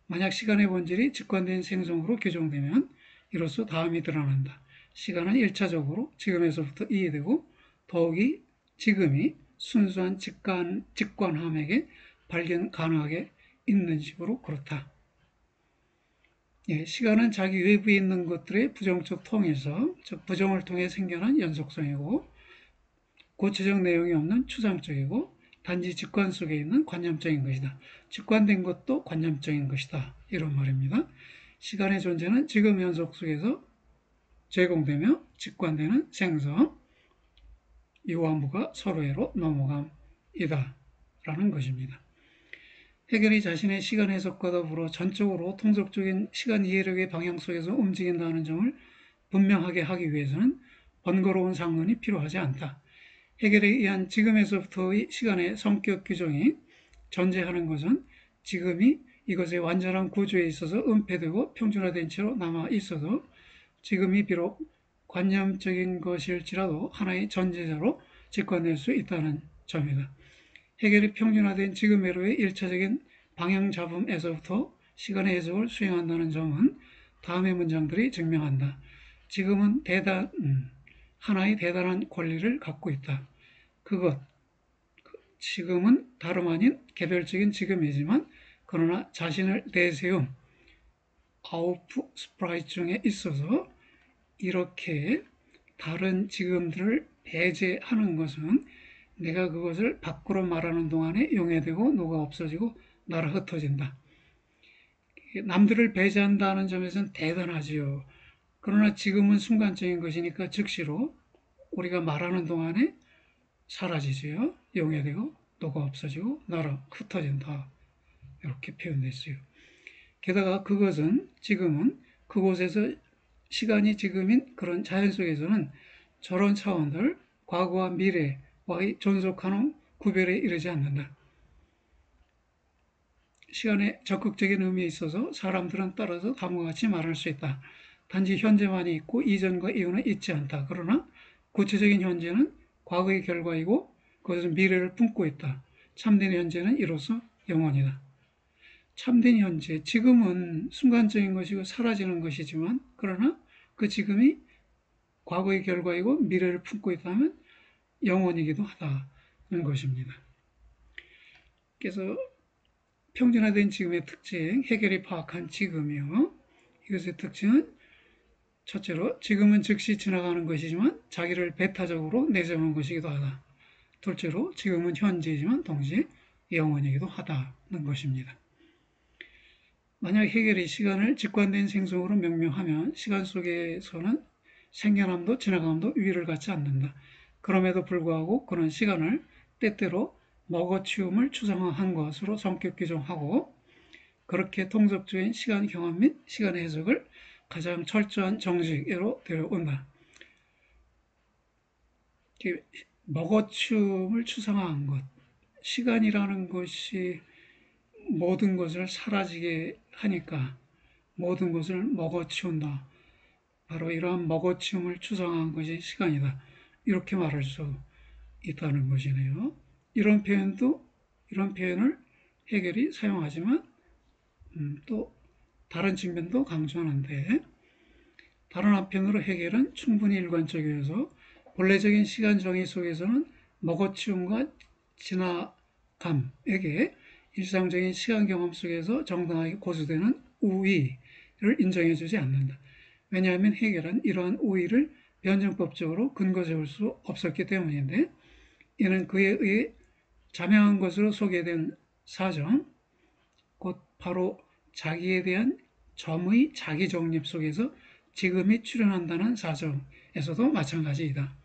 만약 시간의 본질이 직관된 생성으로 규정되면 이로써 다음이 드러난다. 시간은 1차적으로 지금에서부터 이해되고 더욱이 지금이 순수한 직관함에게 발견 가능하게 있는 식으로 그렇다. 예, 시간은 자기 외부에 있는 것들의 부정적 통해서 즉 부정을 통해 생겨난 연속성이고 구체적 내용이 없는 추상적이고 단지 직관 속에 있는 관념적인 것이다. 직관된 것도 관념적인 것이다. 이런 말입니다. 시간의 존재는 지금 연속 속에서 제공되며 직관되는 생성, 이와무가 서로에로 넘어감이다. 라는 것입니다. 해결이 자신의 시간 해석과 더불어 전적으로 통속적인 시간 이해력의 방향 속에서 움직인다는 점을 분명하게 하기 위해서는 번거로운 상론이 필요하지 않다. 해결에 의한 지금에서부터의 시간의 성격 규정이 존재하는 것은 지금이 이것의 완전한 구조에 있어서 은폐되고 평준화된 채로 남아 있어도 지금이 비록 관념적인 것일지라도 하나의 전제자로 직관될 수 있다는 점이다. 해결이 평준화된 지금으로의 일차적인 방향 잡음에서부터 시간의 해석을 수행한다는 점은 다음의 문장들이 증명한다. 지금은 하나의 대단한 권리를 갖고 있다. 그것, 지금은 다름 아닌 개별적인 지금이지만 그러나 자신을 내세움, 아우프 스프라이트 중에 있어서 이렇게 다른 지금들을 배제하는 것은 내가 그것을 밖으로 말하는 동안에 용해되고 녹아 없어지고 나라 흩어진다. 남들을 배제한다는 점에서는 대단하지요. 그러나 지금은 순간적인 것이니까 즉시로 우리가 말하는 동안에 사라지지요. 용해되고 녹아 없어지고 나라 흩어진다. 이렇게 표현됐어요. 게다가 그것은 지금은 그곳에서 시간이 지금인 그런 자연 속에서는 저런 차원들, 과거와 미래와의 존속하는 구별에 이르지 않는다. 시간의 적극적인 의미에 있어서 사람들은 따라서 다음과 같이 말할 수 있다. 단지 현재만이 있고 이전과 이후는 있지 않다. 그러나 구체적인 현재는 과거의 결과이고 그것은 미래를 품고 있다. 참된 현재는 이로써 영원이다. 참된 현재, 지금은 순간적인 것이고 사라지는 것이지만 그러나 그 지금이 과거의 결과이고 미래를 품고 있다면 영원이기도 하다는 것입니다. 그래서 평준화된 지금의 특징, 해결이 파악한 지금이요. 이것의 특징은 첫째로 지금은 즉시 지나가는 것이지만 자기를 배타적으로 내세우는 것이기도 하다. 둘째로 지금은 현재이지만 동시에 영원이기도 하다는 것입니다. 만약 해결이 시간을 직관된 생성으로 명명하면 시간 속에서는 생겨남도 지나감도 위를 갖지 않는다. 그럼에도 불구하고 그런 시간을 때때로 먹어치움을 추상화한 것으로 성격 규정하고 그렇게 통속적인 시간 경험 및 시간의 해석을 가장 철저한 정식으로 데려온다. 먹어치움을 추상화한 것, 시간이라는 것이 모든 것을 사라지게 하니까 모든 것을 먹어치운다. 바로 이러한 먹어치움을 추상화한 것이 시간이다. 이렇게 말할 수 있다는 것이네요. 이런 표현을 해결이 사용하지만 또 다른 측면도 강조하는데 다른 한편으로 해결은 충분히 일관적이어서 본래적인 시간 정의 속에서는 먹어치움과 지나감에게 일상적인 시간 경험 속에서 정당하게 고수되는 우위를 인정해주지 않는다. 왜냐하면 해결은 이러한 우위를 변증법적으로 근거 세울 수 없었기 때문인데 이는 그에 의해 자명한 것으로 소개된 사정, 곧 바로 자기에 대한 점의 자기 정립 속에서 지금이 출현한다는 사정에서도 마찬가지이다.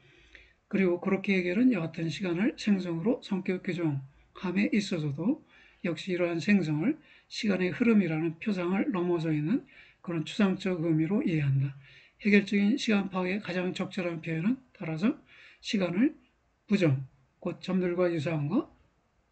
그리고 그렇게 해결은 여하튼 시간을 생성으로 성격 규정함에 있어서도 역시 이러한 생성을 시간의 흐름이라는 표상을 넘어서 있는 그런 추상적 의미로 이해한다. 해결적인 시간 파악의 가장 적절한 표현은 따라서 시간을 부정, 곧 점들과 유사함과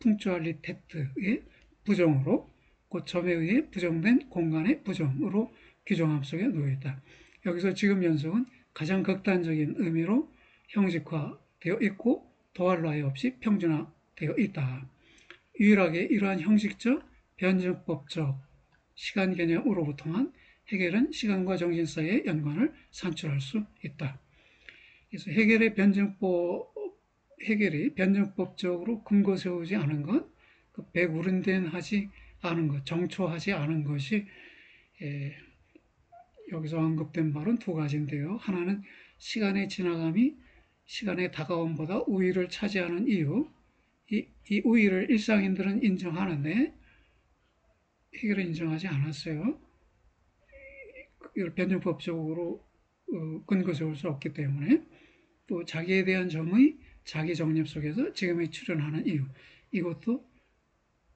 punktualität의 부정으로 곧 점에 의해 부정된 공간의 부정으로 규정함 속에 놓여있다. 여기서 지금 연속은 가장 극단적인 의미로 형식화되어 있고 더할 나위 없이 평준화되어 있다. 유일하게 이러한 형식적 변증법적 시간 개념으로부터만 해결은 시간과 정신 사이의 연관을 산출할 수 있다. 그래서 해결이 변증법적으로 근거 세우지 않은 것, 백운된 하지 않은 것, 정초하지 않은 것이 여기서 언급된 바는 두 가지인데요. 하나는 시간의 지나감이 시간의 다가옴보다 우위를 차지하는 이유, 이 우위를 일상인들은 인정하는데 해결은 인정하지 않았어요. 이걸 변증법적으로 근거 세울 수 없기 때문에 또 자기에 대한 점의 자기 정립 속에서 지금의 출현하는 이유, 이것도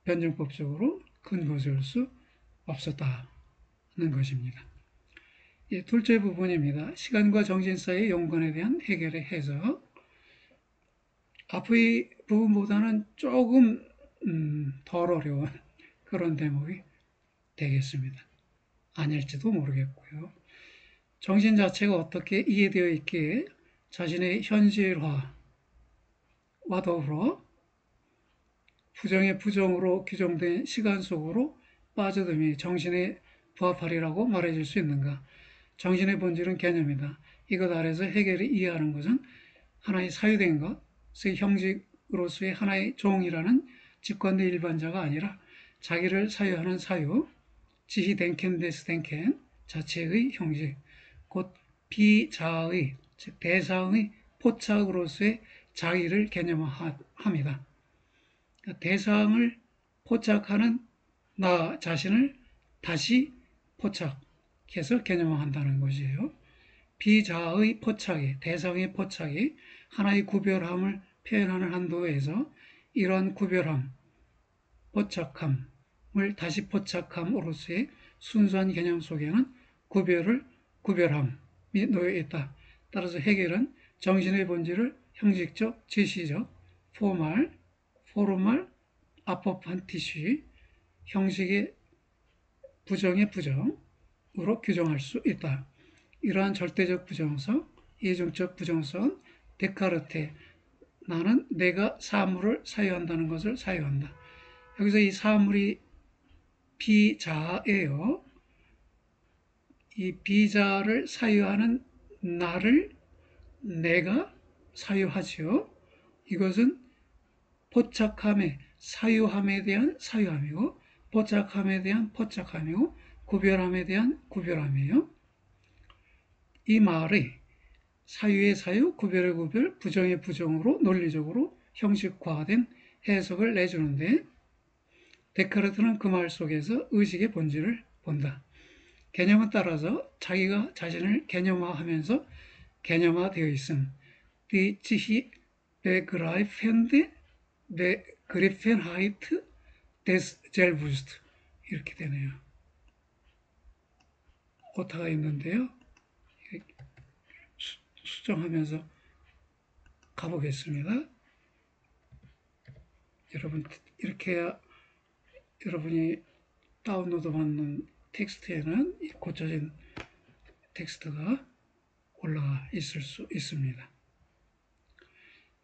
변증법적으로 근거 세울 수 없었다는 것입니다. 둘째 부분입니다. 시간과 정신 사이의 연관에 대한 해결의 해석. 앞의 부분보다는 조금 덜 어려운 그런 대목이 되겠습니다. 아닐지도 모르겠고요. 정신 자체가 어떻게 이해되어 있기에 자신의 현실화와 더불어 부정의 부정으로 규정된 시간 속으로 빠져듦이 정신의 부합하리라고 말해줄 수 있는가? 정신의 본질은 개념이다. 이것 아래서 해결이 이해하는 것은 하나의 사유된 것의 형식으로서의 하나의 종이라는 직관된 일반자가 아니라 자기를 사유하는 사유, 지히 덴켄 데스 덴켄 자체의 형식, 곧 비자의, 즉 대상의 포착으로서의 자기를 개념화합니다. 대상을 포착하는 나 자신을 다시 포착해서 개념화한다는 것이에요. 비자의 포착이, 대상의 포착이 하나의 구별함을 표현하는 한도에서 이러한 구별함, 포착함을 다시 포착함으로서의 순수한 개념 속에는 구별함이 놓여 있다. 따라서 해결은 정신의 본질을 형식적, 제시적, 포멀, 아포판티시, 형식의 부정의 부정으로 규정할 수 있다. 이러한 절대적 부정성, 이중적 부정성은 데카르테, 나는 내가 사물을 사유한다는 것을 사유한다. 여기서 이 사물이 비자예요. 이 비자를 사유하는 나를 내가 사유하지요. 이것은 포착함에 사유함에 대한 사유함이고 포착함에 대한 포착함이고 구별함에 대한 구별함이에요. 이 말이 사유의 사유, 구별의 구별, 부정의 부정으로 논리적으로 형식화된 해석을 내주는데 데카르트는 그 말 속에서 의식의 본질을 본다. 개념에 따라서 자기가 자신을 개념화하면서 개념화되어 있음. Die sich begreifende Begriffenheit des Selbst 이렇게 되네요. 오타가 있는데요. 수정하면서 가보겠습니다. 여러분 이렇게 해야 여러분이 다운로드 받는 텍스트에는 고쳐진 텍스트가 올라가 있을 수 있습니다.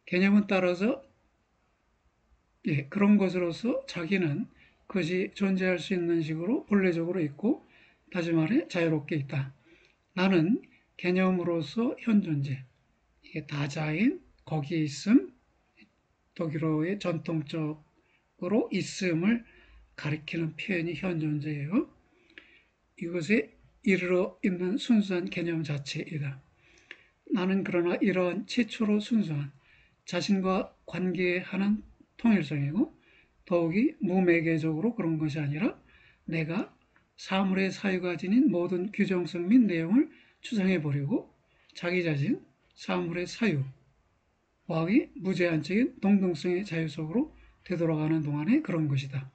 개념은 따라서 그런 것으로서 자기는 그것이 존재할 수 있는 식으로 본래적으로 있고 다시 말해 자유롭게 있다. 나는 개념으로서 현존재, 이게 다자인 거기에 있음, 독일어의 전통적으로 있음을 가리키는 표현이 현존재예요. 이것에 이르러 있는 순수한 개념 자체이다. 나는 그러나 이러한 최초로 순수한 자신과 관계하는 통일성이고 더욱이 무매개적으로 그런 것이 아니라 내가 사물의 사유가 지닌 모든 규정성 및 내용을 추상해버리고 자기 자신 사물의 사유와의 무제한적인 동등성의 자유 속으로 되돌아가는 동안에 그런 것이다.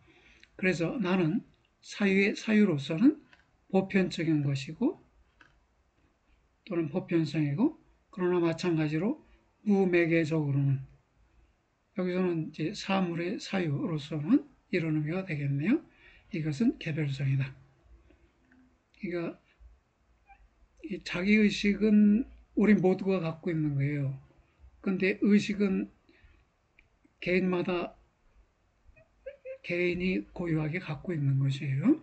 그래서 나는 사유의 사유로서는 보편적인 것이고 또는 보편성이고 그러나 마찬가지로 무매개적으로는 여기서는 이제 사물의 사유로서는 이런 의미가 되겠네요. 이것은 개별성이다. 그러니까 이 자기의식은 우리 모두가 갖고 있는 거예요. 근데 의식은 개인마다 개인이 고유하게 갖고 있는 것이에요.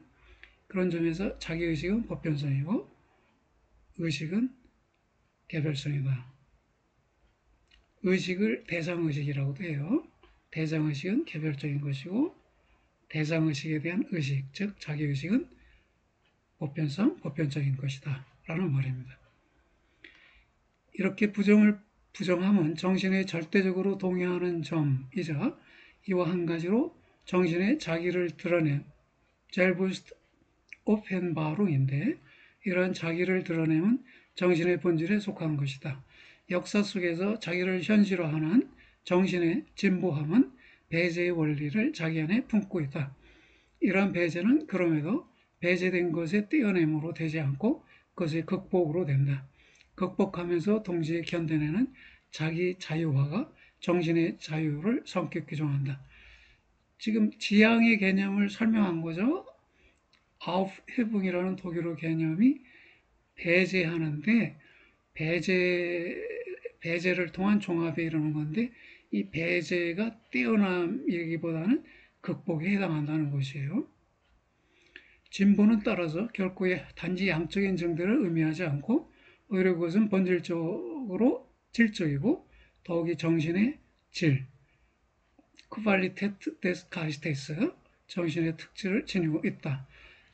그런 점에서 자기의식은 보편성이고 의식은 개별성이다. 의식을 대상의식이라고도 해요. 대상의식은 개별적인 것이고 대상의식에 대한 의식, 즉 자기의식은 보편적인 것이다 라는 말입니다. 이렇게 부정을 부정함은 정신에 절대적으로 동의하는 점이자 이와 한 가지로 정신의 자기를 드러낸 젤부스트 오펜바루인데 이러한 자기를 드러내면 정신의 본질에 속한 것이다. 역사 속에서 자기를 현실화하는 정신의 진보함은 배제의 원리를 자기 안에 품고 있다. 이러한 배제는 그럼에도 배제된 것의 떼어냄으로 되지 않고 그것의 극복으로 된다. 극복하면서 동시에 견뎌내는 자기 자유화가 정신의 자유를 성격 규정한다. 지금 지향의 개념을 설명한 거죠. 아우헤붕이라는 독일어 개념이 배제하는데 배제를 통한 종합에 이르는 건데 이 배제가 떼어남이기보다는 극복에 해당한다는 것이에요. 진보는 따라서 결코 단지 양적인 증대를 의미하지 않고 오히려 그것은 본질적으로 질적이고 더욱이 정신의 질, 쿠발리테트 데스 카리스테스, 정신의 특질을 지니고 있다.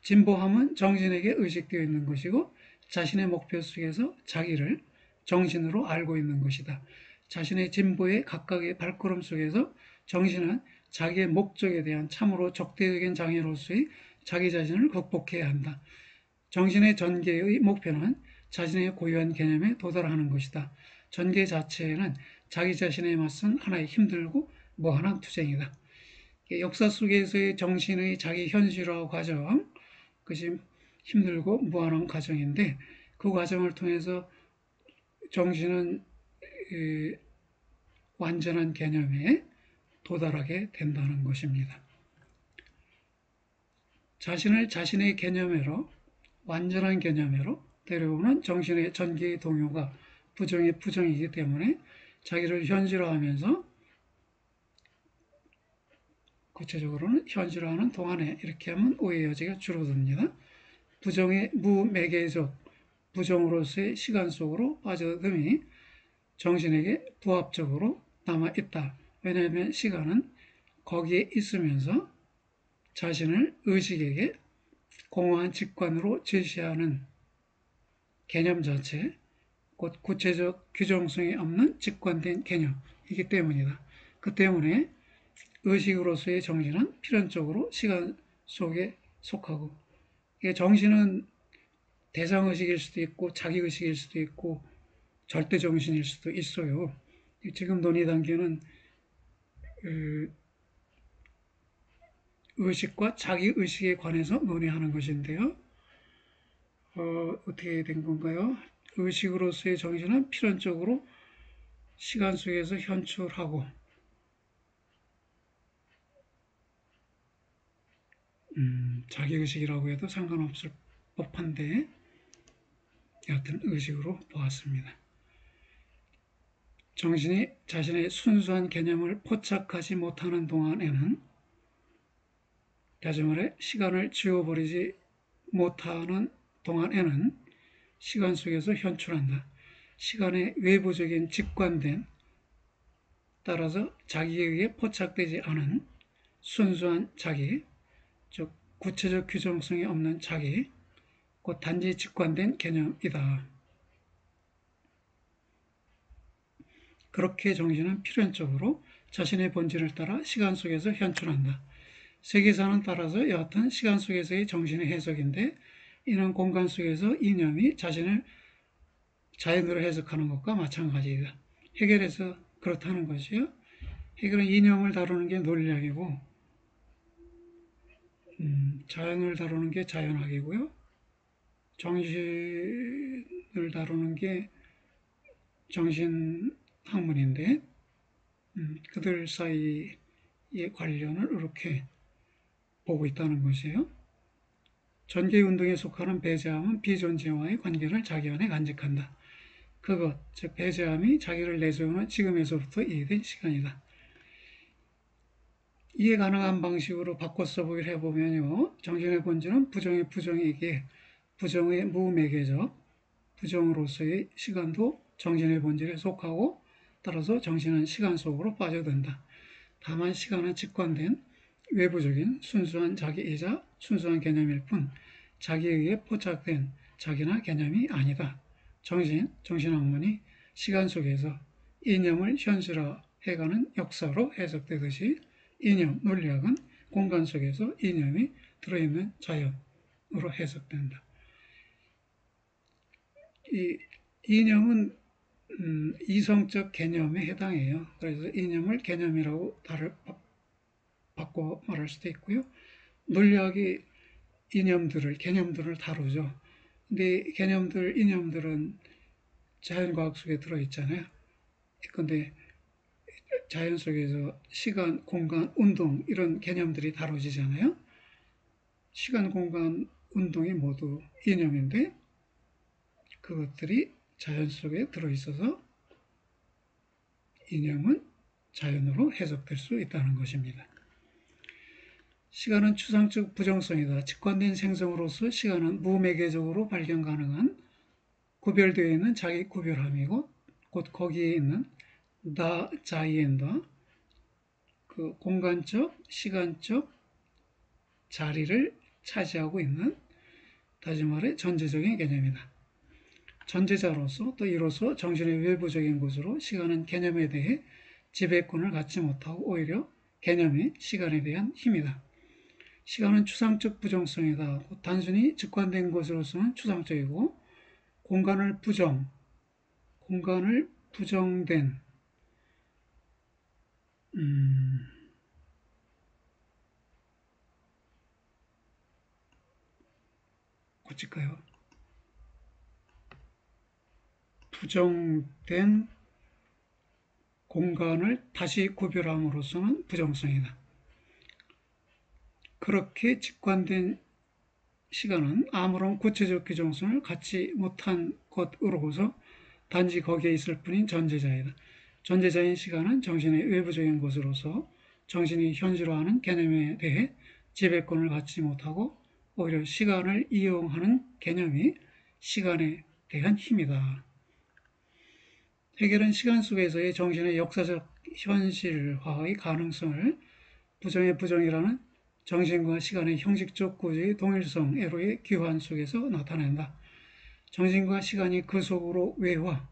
진보함은 정신에게 의식되어 있는 것이고 자신의 목표 속에서 자기를 정신으로 알고 있는 것이다. 자신의 진보의 각각의 발걸음 속에서 정신은 자기의 목적에 대한 참으로 적대적인 장애로서의 자기 자신을 극복해야 한다. 정신의 전개의 목표는 자신의 고유한 개념에 도달하는 것이다. 전개 자체는 자기 자신에 맞선 하나의 힘들고 무한한 투쟁이다. 역사 속에서의 정신의 자기 현실화 과정, 그것이 힘들고 무한한 과정인데 그 과정을 통해서 정신은 완전한 개념에 도달하게 된다는 것입니다. 자신을 자신의 개념으로 완전한 개념으로 데려오는 정신의 전개의 동요가 부정의 부정이기 때문에 자기를 현실화하면서 구체적으로는 현실화하는 동안에 이렇게 하면 오해 여지가 줄어듭니다. 부정의 무매개적 부정으로서의 시간 속으로 빠져듦이 정신에게 부합적으로 남아있다. 왜냐하면 시간은 거기에 있으면서 자신을 의식에게 공허한 직관으로 제시하는 개념 자체, 곧 구체적 규정성이 없는 직관된 개념이기 때문이다. 그 때문에 의식으로서의 정신은 필연적으로 시간 속에 속하고 정신은 대상의식일 수도 있고 자기의식일 수도 있고 절대정신일 수도 있어요. 지금 논의 단계는 의식과 자기의식에 관해서 논의하는 것인데요. 어떻게 된 건가요? 의식으로서의 정신은 필연적으로 시간 속에서 현출하고 자기의식이라고 해도 상관없을 법한데 여하튼 의식으로 보았습니다. 정신이 자신의 순수한 개념을 포착하지 못하는 동안에는 다시 말해 시간을 지워버리지 못하는 동안에는 시간 속에서 현출한다. 시간의 외부적인 직관된 따라서 자기에 의해 포착되지 않은 순수한 자기, 즉 구체적 규정성이 없는 자기, 곧 단지 직관된 개념이다. 그렇게 정신은 필연적으로 자신의 본질을 따라 시간 속에서 현출한다. 세계사는 따라서 여하튼 시간 속에서의 정신의 해석인데 이는 공간 속에서 이념이 자신을 자연으로 해석하는 것과 마찬가지이다. 해결해서 그렇다는 것이요. 해결은 이념을 다루는 게 논리학이고 자연을 다루는 게 자연학이고요. 정신을 다루는 게 정신학문인데 그들 사이의 관련을 이렇게 보고 있다는 것이에요. 전개운동에 속하는 배제함은 비존재와의 관계를 자기 안에 간직한다. 그것, 즉 배제함이 자기를 내세우는 지금에서부터 이해된 시간이다. 이해 가능한 방식으로 바꿔 써보기를 해보면요. 정신의 본질은 부정의 부정이기에 부정의 무매개적, 부정으로서의 시간도 정신의 본질에 속하고 따라서 정신은 시간 속으로 빠져든다. 다만 시간은 직관된 외부적인 순수한 자기이자 순수한 개념일 뿐 자기에 의해 포착된 자기나 개념이 아니다. 정신학문이 시간 속에서 이념을 현실화해가는 역사로 해석되듯이 이념, 논리학은 공간 속에서 이념이 들어있는 자연으로 해석된다. 이 이념은 이성적 개념에 해당해요. 그래서 이념을 개념이라고 바꿔 말할 수도 있고요. 논리학이 개념들을 다루죠. 근데 이념들은 자연과학 속에 들어있잖아요. 근데 자연 속에서 시간, 공간, 운동 이런 개념들이 다뤄지잖아요. 시간, 공간, 운동이 모두 이념인데 그것들이 자연 속에 들어있어서 이념은 자연으로 해석될 수 있다는 것입니다. 시간은 추상적 부정성이다. 직관된 생성으로서 시간은 무매개적으로 발견 가능한 구별되어 있는 자기 구별함이고 곧 거기에 있는 나 자이엔다 그 공간적, 시간적 자리를 차지하고 있는 다시 말해 전제적인 개념이다. 전제자로서 또 이로써 정신의 외부적인 곳으로 시간은 개념에 대해 지배권을 갖지 못하고 오히려 개념이 시간에 대한 힘이다. 시간은 추상적 부정성이다. 단순히 직관된 것으로서는 추상적이고 공간을 부정된 어찌까요? 부정된 공간을 다시 구별함으로써는 부정성이다. 그렇게 직관된 시간은 아무런 구체적 규정성을 갖지 못한 것으로서 단지 거기에 있을 뿐인 전제자이다. 전제자인 시간은 정신의 외부적인 것으로서 정신이 현실화하는 개념에 대해 지배권을 갖지 못하고 오히려 시간을 이용하는 개념이 시간에 대한 힘이다. 해결은 시간 속에서의 정신의 역사적 현실화의 가능성을 부정의 부정이라는 정신과 시간의 형식적 구조의 동일성애로의 귀환 속에서 나타낸다. 정신과 시간이 그 속으로 외화,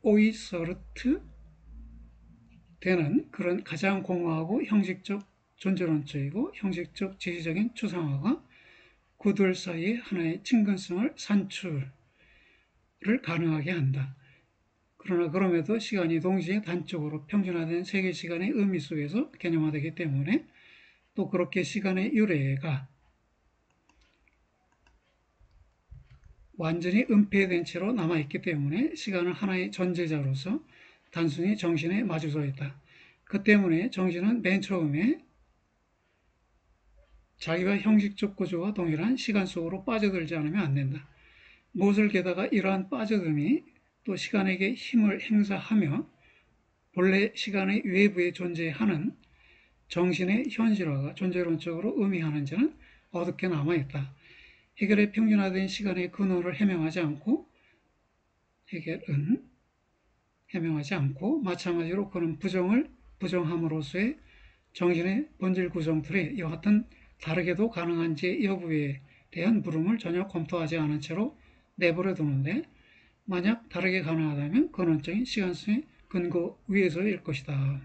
오이서르트 되는 그런 가장 공허하고 형식적 존재론적이고 형식적 지시적인 추상화가 그들 사이의 하나의 친근성을 산출을 가능하게 한다. 그러나 그럼에도 시간이 동시에 단적으로 평준화된 세계 시간의 의미 속에서 개념화되기 때문에 또 그렇게 시간의 유래가 완전히 은폐된 채로 남아있기 때문에 시간은 하나의 전제자로서 단순히 정신에 마주서 있다. 그 때문에 정신은 맨 처음에 자기와 형식적 구조와 동일한 시간 속으로 빠져들지 않으면 안 된다. 무엇을 게다가 이러한 빠져듦이 또 시간에게 힘을 행사하며 본래 시간의 외부에 존재하는 정신의 현실화가 존재론적으로 의미하는지는 어둡게 남아있다. 해결의 평준화된 시간의 근원을 해명하지 않고 마찬가지로 그는 부정함으로써의 정신의 본질 구성들이 여하튼 다르게도 가능한지 여부에 대한 물음을 전혀 검토하지 않은 채로 내버려 두는데 만약 다르게 가능하다면 근원적인 시간성의 근거 위에서일 것이다.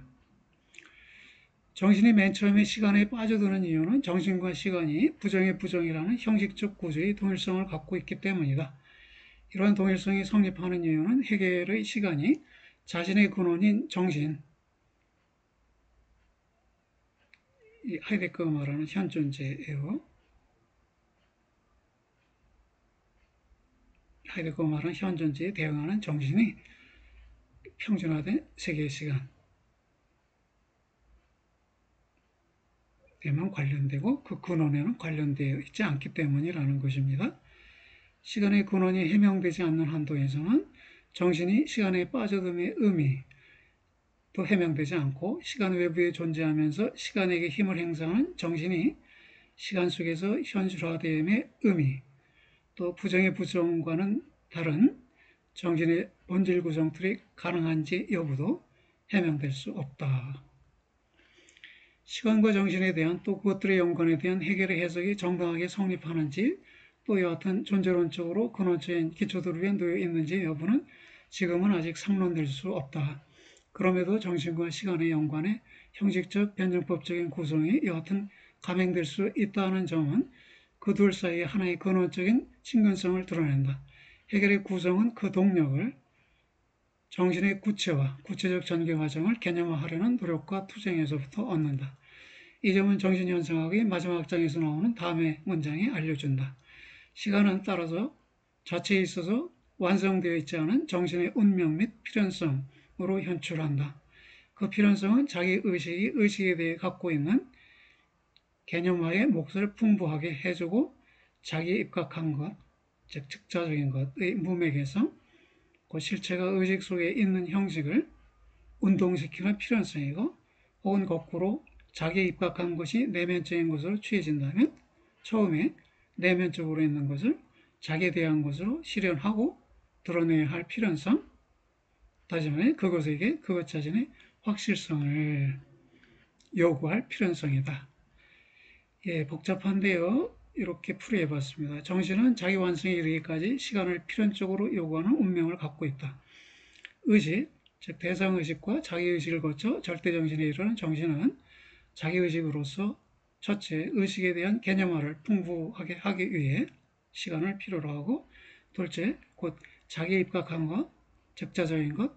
정신이 맨 처음에 시간에 빠져드는 이유는 정신과 시간이 부정의 부정이라는 형식적 구조의 동일성을 갖고 있기 때문이다. 이러한 동일성이 성립하는 이유는 헤겔의 시간이 자신의 근원인 정신, 이 하이데거가 말하는 현존재예요. 하이데거가 말하는 현존재에 대응하는 정신이 평준화된 세계의 시간 에만 관련되고 그 근원에는 관련되어 있지 않기 때문이라는 것입니다. 시간의 근원이 해명되지 않는 한도에서는 정신이 시간에 빠져듦의 의미 또 해명되지 않고 시간 외부에 존재하면서 시간에게 힘을 행사하는 정신이 시간 속에서 현실화됨의 의미 또 부정의 부정과는 다른 정신의 본질 구성들이 가능한지 여부도 해명될 수 없다. 시간과 정신에 대한 또 그것들의 연관에 대한 해결의 해석이 정당하게 성립하는지 또 여하튼 존재론적으로 근원적인 기초들 위에 놓여 있는지 여부는 지금은 아직 상론될 수 없다. 그럼에도 정신과 시간의 연관에 형식적 변증법적인 구성이 여하튼 감행될 수 있다는 점은 그 둘 사이의 하나의 근원적인 친근성을 드러낸다. 해결의 구성은 그 동력을 정신의 구체화, 구체적 전개 과정을 개념화하려는 노력과 투쟁에서부터 얻는다. 이 점은 정신현상학의 마지막 장에서 나오는 다음의 문장에 알려준다. 시간은 따라서 자체에 있어서 완성되어 있지 않은 정신의 운명 및 필연성으로 현출한다. 그 필연성은 자기 의식이 의식에 대해 갖고 있는 개념화의 몫을 풍부하게 해주고 자기에 입각한 것, 즉 즉자적인 것의 무맥에서 그 실체가 의식 속에 있는 형식을 운동시키는 필연성이고 혹은 거꾸로 자기에 입각한 것이 내면적인 것으로 취해진다면 처음에 내면적으로 있는 것을 자기에 대한 것으로 실현하고 드러내야 할 필연성, 다시 말해 그것에게 그것 자신의 확실성을 요구할 필연성이다. 예, 복잡한데요. 이렇게 풀이해봤습니다. 정신은 자기 완성에 이르기까지 시간을 필연적으로 요구하는 운명을 갖고 있다. 의식, 즉 대상의식과 자기의식을 거쳐 절대정신에 이르는 정신은 자기의식으로서 첫째, 의식에 대한 개념화를 풍부하게 하기 위해 시간을 필요로 하고 둘째, 곧 자기에 입각한 것, 적자적인 것,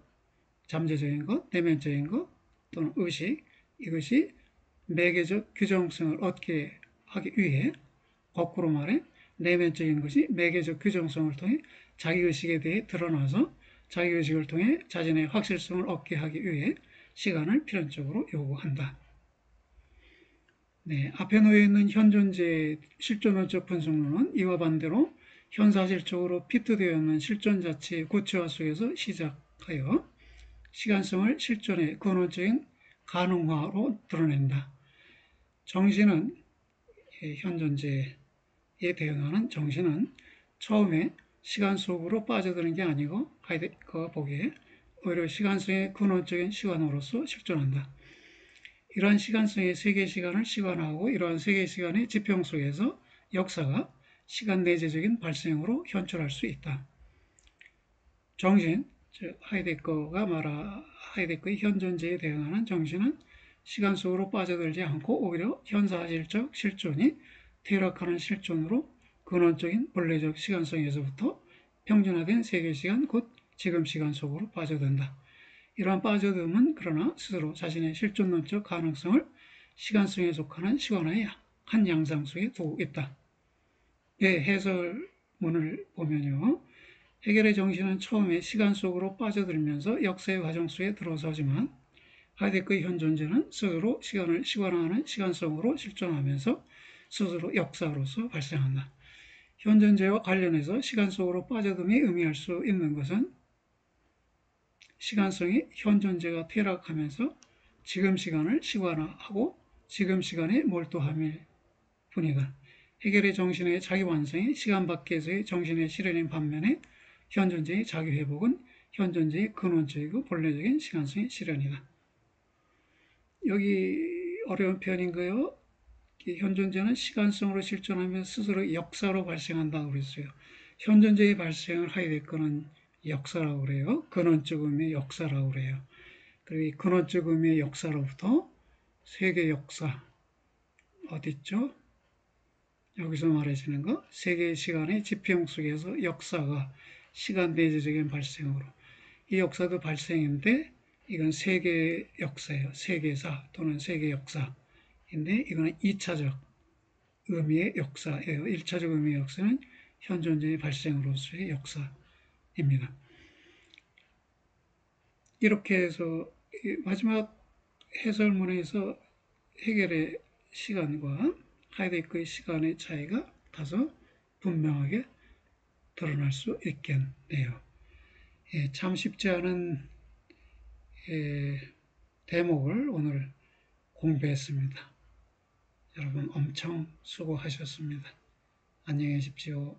잠재적인 것, 내면적인 것 또는 의식, 이것이 매개적 규정성을 얻게 하기 위해 거꾸로 말해 내면적인 것이 매개적 규정성을 통해 자기의식에 대해 드러나서 자기의식을 통해 자신의 확실성을 얻게 하기 위해 시간을 필연적으로 요구한다. 네, 앞에 놓여 있는 현존재의 실존론적 분석론은 이와 반대로 현사실적으로 피트되어 있는 실존 자체의 구체화 속에서 시작하여 시간성을 실존의 근원적인 가능화로 드러낸다. 정신은 현존재에 대응하는 정신은 처음에 시간 속으로 빠져드는 게 아니고 하이데거가 보기에 오히려 시간성의 근원적인 시간으로서 실존한다. 이러한 시간성의 세계시간을 시관하고 이러한 세계시간의 지평 속에서 역사가 시간 내재적인 발생으로 현출할 수 있다. 정신, 즉 하이데거의 현존재에 대응하는 정신은 시간 속으로 빠져들지 않고 오히려 현사실적 실존이 퇴락하는 실존으로 근원적인 본래적 시간성에서부터 평준화된 세계시간 곧 지금시간 속으로 빠져든다. 이러한 빠져듦은 그러나 스스로 자신의 실존론적 가능성을 시간성에 속하는 시간의 한 양상 속에 두고 있다. 예, 해설문을 보면요. 해결의 정신은 처음에 시간 속으로 빠져들면서 역사의 과정 속에 들어서지만 하이데거의 현존재는 스스로 시간을 시관하는 시간성으로 실존하면서 스스로 역사로서 발생한다. 현존재와 관련해서 시간 속으로 빠져듦이 의미할 수 있는 것은 시간성이 현존재가 퇴락하면서 지금 시간을 시관화하고 지금 시간에 몰두함일 뿐이다. 해결의 정신의 자기 완성이 시간 밖에서의 정신의 실현인 반면에 현존재의 자기 회복은 현존재의 근원적이고 본래적인 시간성의 실현이다. 여기 어려운 표현인 거요. 현존재는 시간성으로 실존하며 스스로 역사로 발생한다고 그랬어요. 현존재의 발생을 하이데거는 역사라고 그래요. 근원적 의미의 역사라고 그래요. 그리고 이 근원적 의미의 역사로부터 세계 역사 어디 있죠? 여기서 말해주는 거 세계의 시간의 지평 속에서 역사가 시간 내재적인 발생으로 이 역사도 발생인데 이건 세계 역사예요. 세계사 또는 세계 역사인데 이거는 2차적 의미의 역사예요. 1차적 의미의 역사는 현존재의 발생으로서의 역사입니다. 이렇게 해서 마지막 해설문에서 해결의 시간과 하이데거의 시간의 차이가 다소 분명하게 드러날 수 있겠네요. 예, 참 쉽지 않은 대목을 오늘 공부했습니다. 여러분 엄청 수고하셨습니다. 안녕히 계십시오.